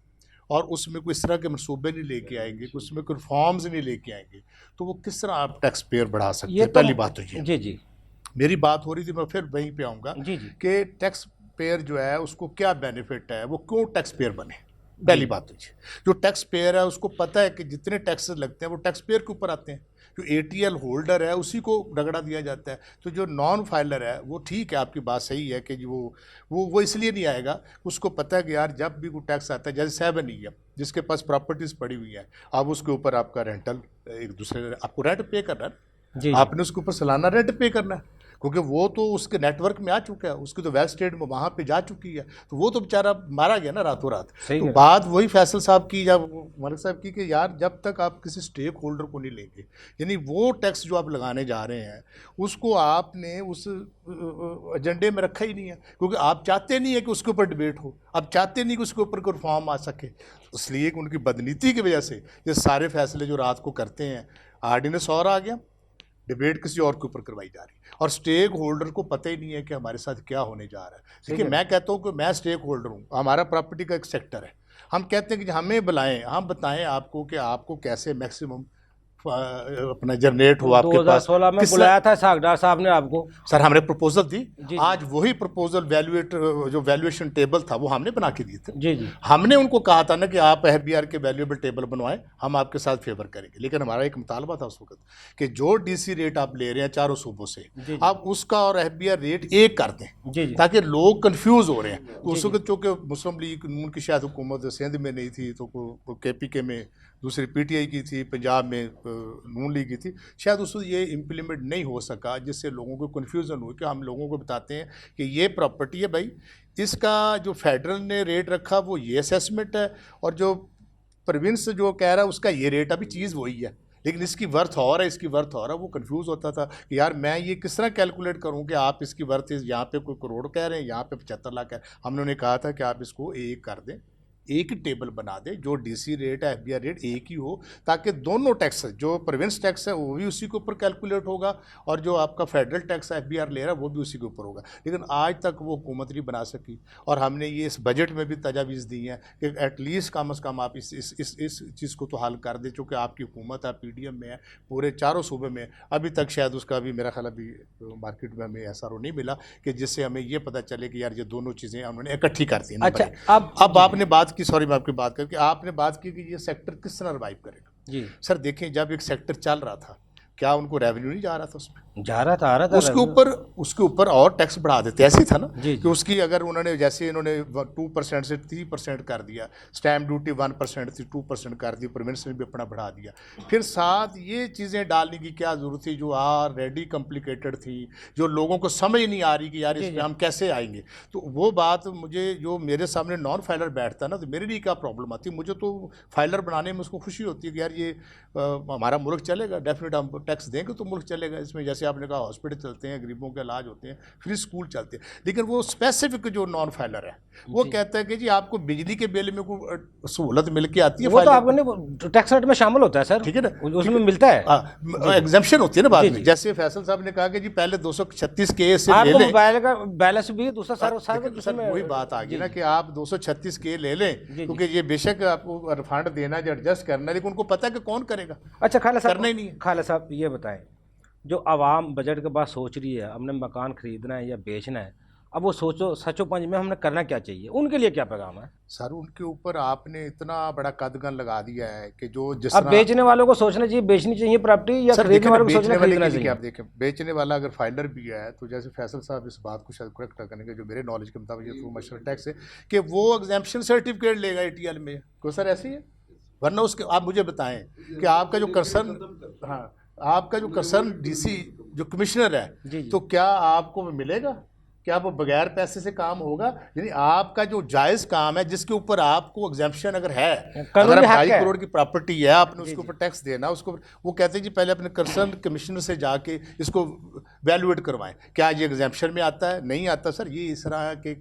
और उसमें कोई इस तरह के मनसूबे नहीं लेके आएंगे, उसमें कोई रिफॉर्म्स नहीं लेके आएंगे, तो वो किस तरह आप टैक्स पेयर बढ़ा सकते हैं? पहली बात तो ये। जी जी मेरी बात हो रही थी, मैं फिर वहीं पे आऊँगा जी जी कि टैक्स पेयर जो है उसको क्या बेनिफिट है, वो क्यों टैक्स पेयर बने। पहली बात तो ये, जो टैक्स पेयर है उसको पता है कि जितने टैक्सेस लगते हैं वो टैक्स पेयर के ऊपर आते हैं। जो ATL होल्डर है उसी को रगड़ा दिया जाता है। तो जो नॉन फाइलर है वो ठीक है, आपकी बात सही है कि वो इसलिए नहीं आएगा, उसको पता है कि यार जब भी कोई टैक्स आता है, जैसे 7E है जिसके पास प्रॉपर्टीज़ पड़ी हुई है, अब उसके ऊपर आपका रेंटल एक दूसरे आपको रेंट पे करना है, जी आपने उसके ऊपर सालाना रेंट पे करना है, क्योंकि वो तो उसके नेटवर्क में आ चुका है, उसकी तो वेल स्टेट में वहाँ पे जा चुकी है, तो वो तो बेचारा मारा गया ना रातों रात। सही तो है। बात वही फैसल साहब की, जब मलिक साहब की, कि यार जब तक आप किसी स्टेक होल्डर को नहीं लेंगे, यानी वो टैक्स जो आप लगाने जा रहे हैं उसको आपने उस एजेंडे में रखा ही नहीं है, क्योंकि आप चाहते नहीं है कि उसके ऊपर डिबेट हो, आप चाहते नहीं कि उसके ऊपर कोई रिफॉर्म आ सके। इसलिए कि उनकी बदनीति की वजह से ये सारे फैसले जो रात को करते हैं, आर्डिनेंस और आ गया, डिबेट किसी और के ऊपर करवाई जा रही है, और स्टेक होल्डर को पता ही नहीं है कि हमारे साथ क्या होने जा रहा है। देखिए, मैं कहता हूँ कि मैं स्टेक होल्डर हूँ, हमारा प्रॉपर्टी का एक सेक्टर है, हम कहते हैं कि हमें बुलाएं, हम बताएं आपको कि आपको कैसे मैक्सिमम अपना जनरेट हो आपके पास। 2016 में बुलाया था सागडार साहब ने आपको। सर हमने प्रपोजल दी, जी। आज वही प्रपोजल जो वैल्यूएशन टेबल था वो हमने बना के दिए थे। जी जी हमने उनको कहा था ना कि आप FBR के वैल्यूएबल टेबल बनवाएं, हम आपके साथ फेवर करेंगे, लेकिन हमारा एक मुतालबा था उस वक्त कि जो DC रेट आप ले रहे हैं चारों सूबों से, आप उसका और FBR रेट एक कर दें, जी जी ताकि लोग कंफ्यूज हो रहे हैं। तो उस वक्त चूँकि मुस्लिम लीग नून की शायद हुकूमत सिंध में नहीं थी, तो KPK में दूसरी PTI की थी, पंजाब में नून लीग की थी, शायद उस ये इम्प्लीमेंट नहीं हो सका, जिससे लोगों को कन्फ्यूज़न हुई। कि हम लोगों को बताते हैं कि ये प्रॉपर्टी है भाई, इसका जो फेडरल ने रेट रखा वो ये असेसमेंट है, और जो प्रोविंस जो कह रहा है उसका ये रेट, अभी चीज़ वही है, लेकिन इसकी वर्थ और है, इसकी वर्थ और है। वो कंफ्यूज होता था कि यार मैं ये किस तरह कैलकुलेट करूं कि आप इसकी वर्थ यहाँ पे कोई करोड़ कह रहे हैं, यहाँ पे 75 लाख है। हमने उन्हें कहा था कि आप इसको एक कर दें, एक टेबल बना दे, जो DC रेट है FBR रेट एक ही हो, ताकि दोनों टैक्स, जो प्रोविंस टैक्स है वो भी उसी के ऊपर कैलकुलेट होगा, और जो आपका फेडरल टैक्स FBR ले रहा है वो भी उसी के ऊपर होगा। लेकिन आज तक वो हुकूमत नहीं बना सकी, और हमने ये इस बजट में भी तजावीज़ दी हैं कि एटलीस्ट कम अज़ कम आप इस चीज़ को तो हल कर दें, चूँकि आपकी हुकूमत है, PDM में है, पूरे चारों सूबे में। अभी तक शायद उसका भी मेरा ख्याल अभी मार्केट में हमें ऐसा नहीं मिला कि जिससे हमें ये पता चले कि यार ये दोनों चीज़ें उन्होंने इकट्ठी कर दी। अच्छा, अब आपने बात की, सॉरी मैं आपकी बात करके, आपने बात की कि ये सेक्टर किस तरह रिवाइव करेगा। जी सर देखें, जब एक सेक्टर चल रहा था, क्या उनको रेवेन्यू नहीं जा रहा था उसमें? जा रहा था, आ रहा था। उसके ऊपर और टैक्स बढ़ा देते, ऐसे ही था ना जी, कि उसकी अगर उन्होंने, जैसे इन्होंने 2% से 3% कर दिया, स्टैम्प ड्यूटी 1% थी 2% कर दी, प्रोविंस ने भी अपना बढ़ा दिया, फिर साथ ये चीज़ें डालने की क्या ज़रूरत थी जो ऑलरेडी कॉम्प्लिकेटेड थी, जो लोगों को समझ नहीं आ रही कि यार इस पर हम कैसे आएंगे। तो वो बात मुझे, जो मेरे सामने नॉन फाइलर बैठता है ना, तो मेरे लिए क्या प्रॉब्लम आती है, मुझे तो फाइलर बनाने में उसको खुशी होती है कि यार ये हमारा मुल्क चलेगा, डेफिनेट हम टैक्स देंगे तो मुल्क चलेगा। इसमें जैसे आपने कहा हॉस्पिटल चलते हैं, गरीबों के इलाज होते हैं, फ्री स्कूल चलते हैं, लेकिन वो स्पेसिफिक जो नॉन फाइलर है वो कहता है कि जी आपको बिजली के बिल में कोई सहूलत मिल के आती है, वो तो आपने टैक्स रेट में शामिल होता है सर, ठीक है ना, उसमें मिलता है, एग्जम्पशन होती है ना बाद में। जैसे फैसल साहब ने कहा कि जी पहले 236 के से ले लें, मोबाइल का बैलेंस भी दूसरा सर वही बात आ गई ना कि आप 236 के ले लें, क्योंकि ये बेशक आपको रिफंड देना जो एडजस्ट करना है, लेकिन उनको पता है कि कौन करेगा। अच्छा खाला साहब, करना ही नहीं है। खाला साहब ये बताएं, जो आवाम बजट के बाद सोच रही है हमने मकान खरीदना है या बेचना है, अब वो सोचो सचो पंच में हमने करना क्या चाहिए, उनके लिए क्या पैगाम है? सर उनके ऊपर आपने इतना बड़ा कदगन लगा दिया है कि जो जिस अब तरह बेचने वालों को सोचना चाहिए बेचनी चाहिए प्रॉपर्टी, या सर खरीदने देखें ना, वालों को बेचने सोचना वाले खरीदना के लिए चाहिए? आप देखें, बेचने वाला अगर फाइलर भी है तो जैसे फैसल साहब इस बात को शायद करेक्ट करेंगे, जो मेरे नॉलेज के मुताबिक ये मशर टैक्स है कि वो एग्जाम्पशन सर्टिफिकेट लेगा ATL में, को सर ऐसे ही है? वरना उसके आप मुझे बताएं कि आपका जो कंसर्न, हाँ, आपका जो कंसर्न DC जो कमिश्नर है, जी, जी। तो क्या आपको वो मिलेगा? क्या वो बगैर पैसे से काम होगा? यानी आपका जो जायज़ काम है जिसके ऊपर आपको एग्जाम्पशन अगर है, कानूनी अगर आप हक 2.5 है। करोड़ की प्रॉपर्टी है, आपने जी, उसके जी। ऊपर टैक्स देना, उसको वो कहते हैं जी पहले अपने कंसर्न कमिश्नर से जाके इसको वैल्यूएट करवाएं, क्या ये एग्जाम्पशन में आता है, नहीं आता। सर ये इस तरह के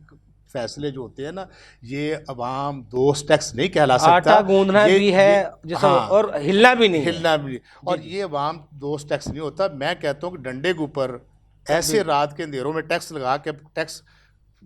फैसले जो होते हैं ना, ये अवाम दोस्त टैक्स नहीं कहला सकता। आटा गूंदना भी है जैसे, हाँ, और हिलना भी नहीं है। हिलना भी, और ये अवाम दोस्त टैक्स नहीं होता। मैं कहता हूँ कि डंडे के ऊपर ऐसे रात के अंधेरों में टैक्स लगा के टैक्स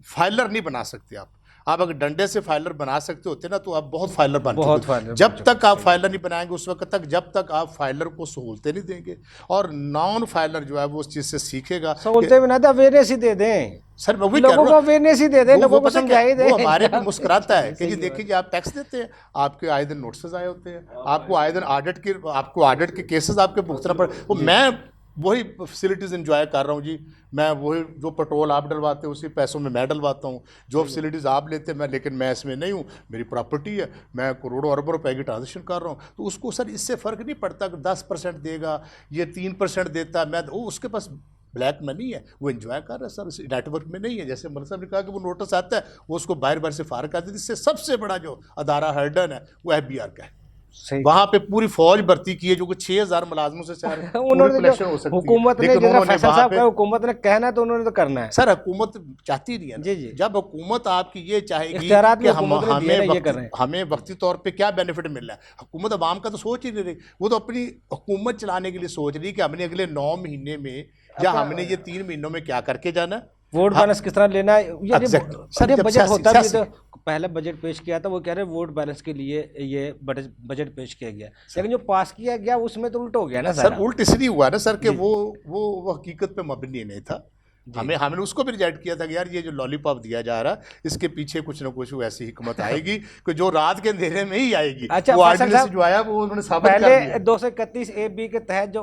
फाइलर नहीं बना सकते आप अगर डंडे से फाइलर बना सकते होते ना तो आप बहुत फाइलर बन बहुत चुके फाइलर होते। बन जब चुके तक आप फाइलर नहीं बनाएंगे उस वक्त तक, जब तक आप फाइलर को सहूलतें नहीं देंगे, और नॉन फाइलर जो है वो उस चीज़ से सीखेगा। सहूलतें भी ना, तो अवेयरनेस ही दे दें, सर मैं वही कह लोगों रहा को हूँ, अवेयरनेस ही दे दें, लोगों को पता है समझा ही क्या? दें। वो हमारे पे मुस्कुराता है कि सही जी बात। देखिए जी आप टैक्स देते हैं, आपके आए दिन नोटिस आए होते हैं, आपको आए दिन आपको ऑडिट के केसेस आपके भुगतना पड़े। वो मैं वही फैसिलिटीज़ इंजॉय कर रहा हूँ जी। मैं वही जो पेट्रोल आप डलवाते हैं उसी पैसों में मैं डलवाता हूँ, जो फैसिलिटीज़ आप लेते हैं मैं, लेकिन मैं इसमें नहीं हूँ, मेरी प्रॉपर्टी है, मैं करोड़ों अरबों रुपए की ट्रांजेक्शन कर रहा हूँ। तो उसको सर इससे फ़र्क नहीं पड़ता कि 10% देगा, ये 3% देता, मैं वो उसके पास ब्लैक मनी है, वो एंजॉय कर रहा है सर, इस नेटवर्क में नहीं है। जैसे मलिक साहब ने कहा कि वो नोटिस आता है वो उसको बाहर बाहर से फार कर देती। इससे सबसे बड़ा जो अदारा हर्डन है वो FBR का है। सही। वहाँ पे पूरी फौज भर्ती की है जो कि 6000 मुलाजमों से शायद पूरी उन्होंने कलेक्शन हो जो सकती है, हुकूमत ने, लेकिन जितना उन्होंने फैसल वहाँ साहब पे का हुकूमत ने कहना है तो उन्होंने तो करना है। सर हुकूमत चाहती नहीं है ना। जी, जी। जब हुकूमत आपकी ये चाहेगी इख्तियारात भी कि हुकूमत ने दिए ना, ये कर रहे हैं। हमें वक्ती तौर पे क्या बेनिफिट मिल रहा है, हुकूमत अवाम का तो सोच ही नहीं रही। वो तो अपनी हुकूमत चलाने के लिए सोच रही कि हमने अगले 9 महीने में या हमने ये 3 महीनों में क्या करके जाना है, वोट बैलेंस किस तरह लेना है। ये सर जब बजट होता भी 86 तो पहले बजट पेश किया था, वो कह रहे वोट बैलेंस के लिए ये बजट पेश किया गया, लेकिन जो पास किया गया उसमें तो उल्टा हो गया ना सर। उल्ट इसलिए हुआ ना सर कि वो हकीकत पे मबनी नहीं था। हमने उसको भी रिजेक्ट किया था कि यार ये जो लॉलीपॉप दिया जा रहा है इसके पीछे कुछ ना कुछ ऐसी हिकमत आएगी कि जो रात के अंधेरे में ही आएगी। अच्छा, वो फैसल आर्डिनेंस साहब, जो आया वो उन्होंने साबित कर पहले दिया। 231A(b) के तहत जो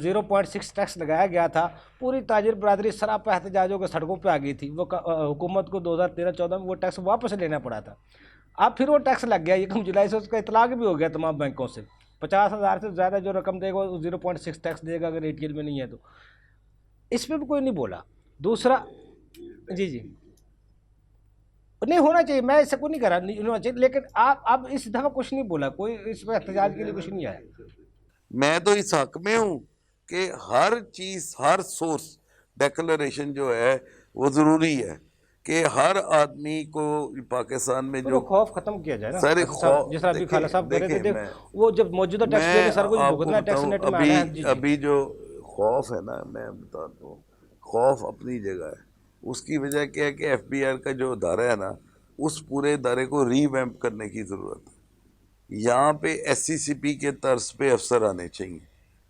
0.6 टैक्स लगाया गया था, पूरी ताजिर बरादरी सरापा एहतजाजों के सड़कों पे आ गई थी। वो हुकूमत को 2013-14 में वो टैक्स वापस लेना पड़ा था। अब फिर वो टैक्स लग गया 1 जुलाई से, उसका इतलाक भी हो गया तमाम बैंकों से। 50,000 से ज़्यादा जो रकम देगा वो 0.6 टैक्स देगा अगर ATL में नहीं है तो। इस पर भी कोई नहीं बोला। दूसरा, जी जी, नहीं होना चाहिए, मैं इससे कोई नहीं करा, नहीं होना चाहिए, लेकिन आप अब इस दफ़ा कुछ नहीं बोला, कोई इस पर एहतजाज के लिए कुछ नहीं आया। मैं तो इस हक में हूँ कि हर चीज़, हर सोर्स डिक्लेरेशन जो है वो ज़रूरी है कि हर आदमी को पाकिस्तान में तो जो खौफ खत्म किया जाए ना। सर जिस तरह अभी खाला साहब कह रहे थे, देखिए, वो जब मौजूदा टैक्स मैं देके सर कुछ आपको भुगतना, टैक्स बताऊं, नेट में आना है। जी, जी। अभी जो खौफ है ना, मैं बताता हूँ, खौफ अपनी जगह है। उसकी वजह क्या है कि FBR का जो अदारा है ना, उस पूरे अदारे को रीवैम्प करने की ज़रूरत है। यहाँ पे SCCP के तर्ज पे अफसर आने चाहिए।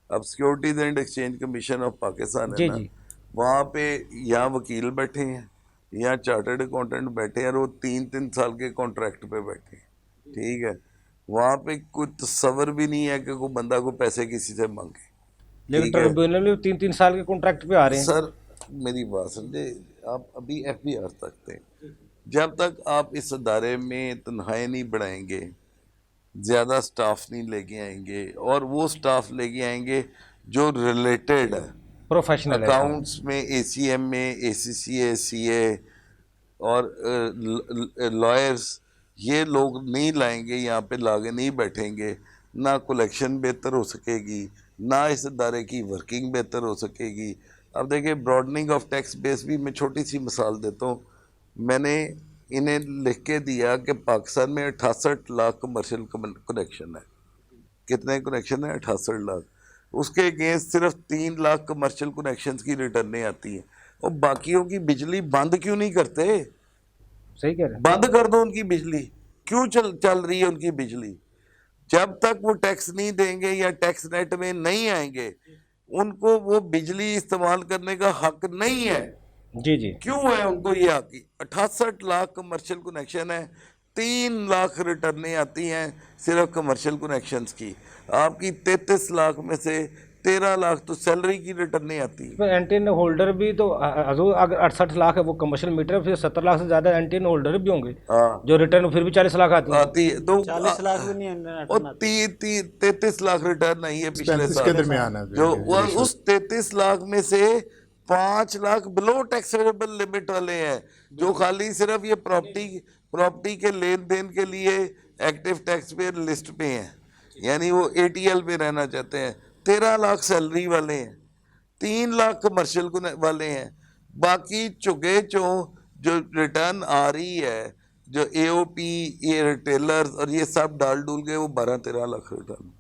अब securities and exchange commission of Pakistan है जी, ना, जी। वहाँ पे यहाँ वकील बैठे हैं, यहाँ चार्टर्ड अकाउंटेंट बैठे हैं, और वो 3-3 साल के कॉन्ट्रैक्ट पे बैठे हैं, ठीक है। वहाँ पे कोई तस्वर भी नहीं है कि कोई बंदा को पैसे किसी से मांगे, लेकिन ठीक है। ट्रिब्यूनल में 3-3 साल के कॉन्ट्रैक्ट पे आ रहे हैं। सर मेरी बात समझे, आप अभी FBR तक थे, जब तक आप इस अदारे में तनख्वाहें नहीं बढ़ाएंगे, ज़्यादा स्टाफ नहीं लेके आएंगे, और वो स्टाफ लेके आएंगे जो रिलेटेड है प्रोफेशनल अकाउंट्स में, ACM में, ACCA, CA और लॉयर्स, ये लोग नहीं लाएंगे, यहाँ पे लागे नहीं बैठेंगे, ना कलेक्शन बेहतर हो सकेगी, ना इस अदारे की वर्किंग बेहतर हो सकेगी। अब देखिए, ब्रॉडनिंग ऑफ टैक्स बेस भी, मैं छोटी सी मिसाल देता हूँ। मैंने इन्हें लिख के दिया कि पाकिस्तान में 68 लाख कमर्शियल कनेक्शन है। कितने कनेक्शन है? 68 लाख। उसके अगेंस्ट सिर्फ 3 लाख कमर्शियल कनेक्शंस की रिटर्नें आती हैं। और बाकियों की बिजली बंद क्यों नहीं करते? सही कह रहे हैं। बंद कर दो उनकी बिजली। क्यों चल रही है उनकी बिजली? जब तक वो टैक्स नहीं देंगे या टैक्स नेट में नहीं आएंगे, उनको वो बिजली इस्तेमाल करने का हक नहीं है। जी जी। क्यों है उनको ये आती? 68 लाख कमर्शियल कनेक्शन है, 3 लाख रिटर्नें आती हैं सिर्फ कमर्शियल कनेक्शंस की। आपकी 33 लाख में से 13 लाख तो सैलरी की रिटर्नें आती हैं। इसमें एंटीन होल्डर भी तो हजूर, अगर 68 लाख है वो कमर्शियल मीटर, फिर 70 लाख से ज़्यादा एंटीन होल्डर भी होंगे हाँ जो रिटर्न फिर भी 40 लाख आती है। आती है तो 40 लाख भी नहीं और 33 लाख रिटर्न आई है पिछले 35 साल के दरमियान है जो उस 33 लाख में से 5 लाख बिलो टैक्सेबल लिमिट वाले हैं, जो खाली सिर्फ ये प्रॉपर्टी के लेन देन के लिए एक्टिव टैक्स पेयर लिस्ट पे हैं, यानी वो एटीएल पे रहना चाहते हैं। 13 लाख सैलरी वाले हैं, 3 लाख कमर्शियल वाले हैं। बाकी चुगे चो जो रिटर्न आ रही है, जो एओपी, ये रिटेलर्स और ये सब डाल डूल के वो 12-13 लाख रिटर्न।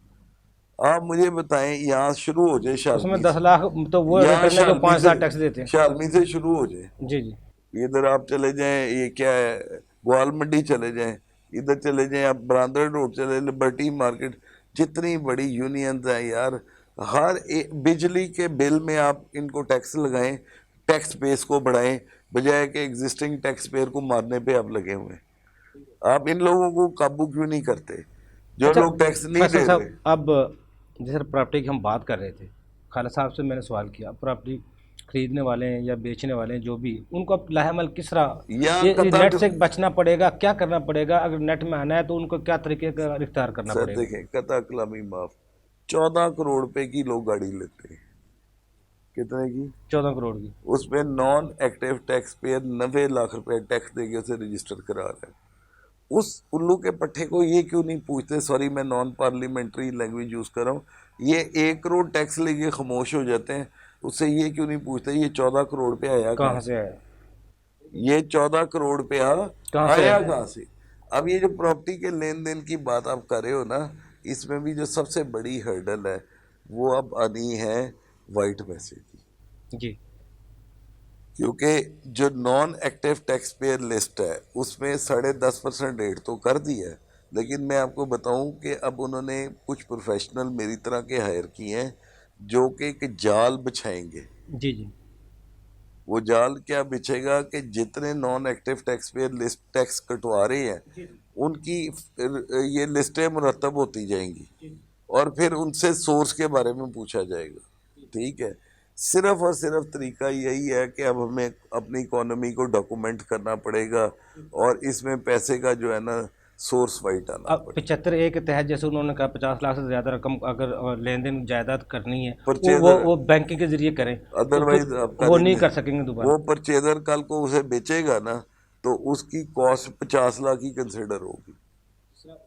आप मुझे बताएं, यहाँ शुरू हो जाए उसमें शालमी 10 लाख तो वो यहाँ रिटर्न है जो शालमी 5,000 से- टैक्स देते हैं। शालमी से शुरू हो जाए, जी जी। इधर आप चले जाएं, ये क्या है, ग्वाल मंडी चले जाएं, इधर चले जाएं, आप बरांदर रोड चले, लिबर्टी मार्केट, जितनी बड़ी यूनियंस हैं यार, हर बिजली के बिल में आप इनको टैक्स लगाएं, टैक्स बेस को बढ़ाएं, बजाय कि एग्जिस्टिंग टैक्स पेयर को मारने पे आप लगे हुए हैं। आप इन लोगों को काबू क्यों नहीं करते जो अच्छा, लोग टैक्स नहीं फैसल दे साहब, रहे? अब जैसे प्रॉपर्टी की हम बात कर रहे थे, खाला साहब से मैंने सवाल किया, प्रॉपर्टी खरीदने वाले हैं या बेचने वाले हैं जो भी, उनको अब लाहेमल किस तरह, यहाँ ये कतल- नेट से बचना पड़ेगा, क्या करना पड़ेगा? अगर नेट में आना है तो उनको क्या तरीके का इख्तियार करना सर पड़ेगा? देखें, कता कलामी माफ, 14 करोड़ रुपए की लोग गाड़ी लेते हैं, कितने की? 14 करोड़ की। उसमें non active tax payer 90 lakh रुपए टैक्स देके उसे रजिस्टर करा रहा है। उस उल्लू के पट्टे को ये क्यों नहीं पूछते, सॉरी मैं नॉन पार्लियामेंट्री लैंग्वेज यूज कर रहा हूँ, ये 1 करोड़ टैक्स लेके खामोश हो जाते हैं, उससे ये क्यों नहीं पूछते ये 14 करोड़ पे आया कहाँ से आया? ये 14 करोड़ पे कहाँ से आया आया? कहाँ से? अब ये जो प्रॉपर्टी के लेन देन की बात आप कर रहे हो ना, इसमें भी जो सबसे बड़ी हर्डल है वो अब आनी है वाइट पैसे की, जी क्योंकि जो non active tax payer list है उसमें 10.5% रेट तो कर दिया है, लेकिन मैं आपको बताऊं कि अब उन्होंने कुछ प्रोफेशनल मेरी तरह के हायर किए हैं जो कि एक जाल बिछाएंगे। जी जी। वो जाल क्या बिछेगा कि जितने non active tax payer list tax कटवा रहे हैं उनकी ये लिस्टें मुरतब होती जाएंगी और फिर उनसे सोर्स के बारे में पूछा जाएगा। ठीक है, सिर्फ और सिर्फ तरीका यही है कि अब हमें अपनी इकोनॉमी को डॉक्यूमेंट करना पड़ेगा और इसमें पैसे का जो है ना सोर्स वाइट आना अब पड़ेगा। 75A के तहत जैसे उन्होंने कहा 50 लाख से ज़्यादा रकम अगर लेन देन जायदाद करनी है Purchaser- वो बैंकिंग के जरिए करें, अदरवाइज तो आप फिर वो नहीं करेंगे। कर सकेंगे दोबारा। वो परचेजर कल को उसे बेचेगा ना तो उसकी कॉस्ट 50 लाख ही कंसिडर होगी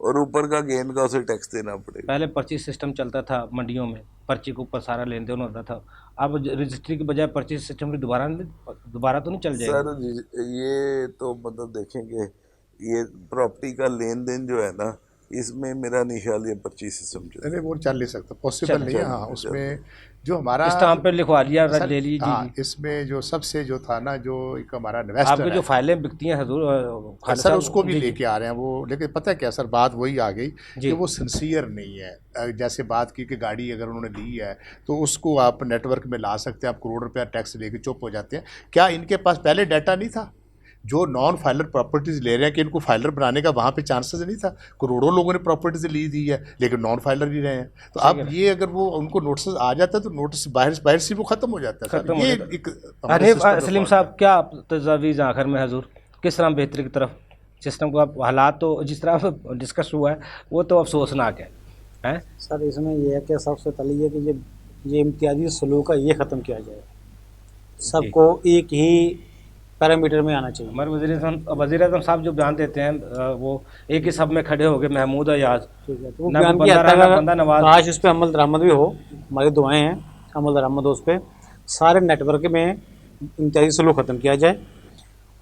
और ऊपर का गेन का उसे टैक्स देना पड़ेगा। पहले पर्ची सिस्टम चलता था मंडियों में, पर्ची के ऊपर सारा लेन देन होता था, अब रजिस्ट्री के बजाय पर्ची सिस्टम भी दोबारा तो नहीं चल जाएगा? सर ये तो मतलब देखेंगे, ये प्रॉपर्टी का लेन देन जो है ना इसमें मेरा नहीं ख्याल ये पर्ची सिस्टम चले। नहीं वो चल नहीं सकता, पॉसिबल नहीं है। चल- हाँ चल- उसमें जो हमारा स्टाम्प पे लिखवा लिया, सर, ले लीजिए। हाँ, जी इसमें जो सबसे जो था ना, जो एक हमारा आपकी इन्वेस्टर जो फाइलें बिकती हैं हजूर खालिद सर साहब, उसको भी जी, जी। लेके आ रहे हैं वो, लेकिन पता है क्या सर, बात वही आ गई जी। कि वो सिंसियर नहीं है। जैसे बात की कि गाड़ी अगर उन्होंने ली है तो उसको आप नेटवर्क में ला सकते हैं, आप करोड़ रुपया टैक्स लेके चुप हो जाते हैं। क्या इनके पास पहले डाटा नहीं था? जो नॉन फाइलर प्रॉपर्टीज ले रहे हैं कि इनको फाइलर बनाने का वहाँ पे चांसेस नहीं था? करोड़ों लोगों ने प्रॉपर्टीज ली दी है लेकिन नॉन फाइलर ही रहे हैं। तो अब ये अगर वो उनको नोटिस आ जाता है तो नोटिस बाहर से वो खत्म हो जाता है सर। खत्म हो ये जाता है। एक हमारे अरे system में सलीम fault साहब, क्या तजावीज़ आखिर में हजूर, किस तरह बेहतरी की तरफ सिस्टम को? आप हालात तो जिस तरह डिस्कस हुआ है वो तो अफसोसनाक है। सर इसमें यह है कि सबसे पहले ये कि ये इम्तियाजी सलूक है ये ख़त्म किया जाए, सबको एक ही पैरामीटर में आना चाहिए। हमारे वज़ीर आज़म साहब जो बयान देते हैं वो एक ही सब में खड़े हो गए, महमूद अयाज, ठीक है, तो वो ना बयान कोई की बंदा हद रहा, ना बंदा नवाज। तक काश उस पर अमल दरामद भी हो, हमारी दुआएं हैं अमल दरामद हो उस पर। सारे नेटवर्क में इम्तियाजी सलूक ख़त्म किया जाए।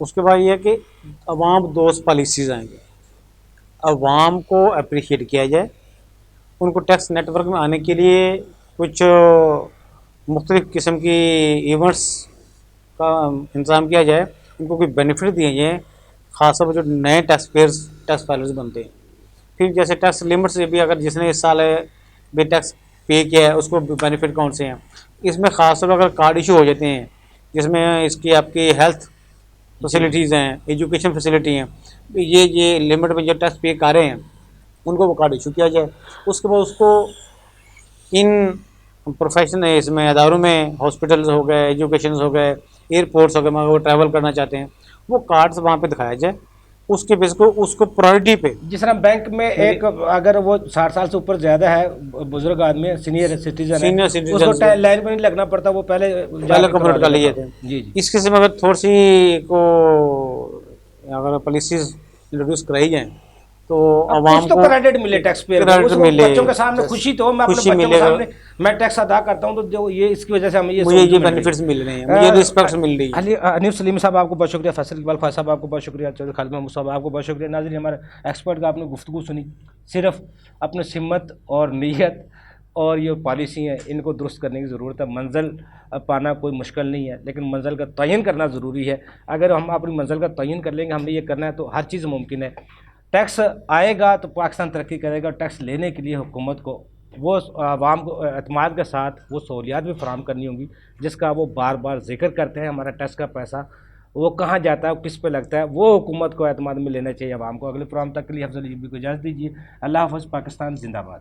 उसके बाद ये है कि अवाम दोस्त पॉलिसीज़ आएंगे, अवाम को अप्रिशिएट किया जाए, उनको टैक्स नेटवर्क में आने के लिए कुछ मुख्तलिफ़ किस्म की इवेंट्स का इंतज़ाम किया जाए, उनको कोई बेनिफिट दिए जाएँ, ख़ासतौर पर जो नए टैक्स फाइलर्स बनते हैं। फिर जैसे टैक्स लिमिट्स भी, अगर जिसने इस साल भी टैक्स पे किया है उसको बेनिफिट कौन से हैं। इसमें ख़ासतौर पर अगर कार्ड इशू हो जाते हैं जिसमें इसकी आपकी हेल्थ फैसिलिटीज़ हैं, एजुकेशन फैसिलिटी हैं, ये लिमिट में जो टैक्स पे कर रहे हैं उनको वो कार्ड इशू किया जाए। उसके बाद उसको इन प्रोफेशन इसमें अदारों में, हॉस्पिटल्स हो गए, एजुकेशन हो गए, एयरपोर्ट्स हो गए, मगर वो ट्रैवल करना चाहते हैं, वो कार्ड्स वहाँ पे दिखाया जाए, उसके बेस को उसको प्रायोरिटी पे। जिस तरह बैंक में एक अगर वो 60 साल से ऊपर ज्यादा है, बुजुर्ग आदमी, सीनियर सिटीजन Senior है, citizen उसको लाइन में नहीं लगना पड़ता, वो पहले कंप्लीट कर लिए थे। जी जी। इस किस्म में अगर थोड़ी सी को अगर पॉलिसीज इंट्रोड्यूस कराई जाए तो आवाम को क्रेडिट मिले, टैक्स पेयर क्रेडिट मिले, बच्चों के सामने खुशी तो मैं अपने खुशी बच्चों के मिलेगा। सामने मैं टैक्स अदा करता हूं, तो जो ये इसकी वजह से हमें ये मुझे सहूलत ये मिल रही बेनिफिट्स है। मिल रहे हैं, मुझे रिस्पेक्ट मिल रही है। हनीफ सलीम साहब आपको बहुत शुक्रिया, फैसल इकबाल ख्वाजा साहब आपको बहुत शुक्रिया, चौधरी खालिद महमूद साहब आपको बहुत शुक्रिया। नाज़रीन, हमारे एक्सपर्ट का आपने गुफ्तगू सुनी, सिर्फ अपने हिम्मत और नीयत और ये पॉलिसी है इनको दुरुस्त करने की ज़रूरत है। मंजिल पाना कोई मुश्किल नहीं है, लेकिन मंजिल का तयन करना ज़रूरी है। अगर हम अपनी मंजिल का तयन कर लेंगे, हमने ये करना है, तो हर चीज़ मुमकिन है। टैक्स आएगा तो पाकिस्तान तरक्की करेगा। टैक्स लेने के लिए हुकूमत को वो आवाम को एतमाद के साथ वो सहूलियात भी फराहम करनी होंगी, जिसका वो बार बार जिक्र करते हैं। हमारा टैक्स का पैसा वो कहाँ जाता है, किस पे लगता है, वो हुकूमत को एतमाद में लेना चाहिए आवाम को। अगले प्रोग्राम तक के लिए अफजल यूबी को इजाज़त दीजिए। अल्लाह हाफ़िज़। पाकिस्तान जिंदाबाद।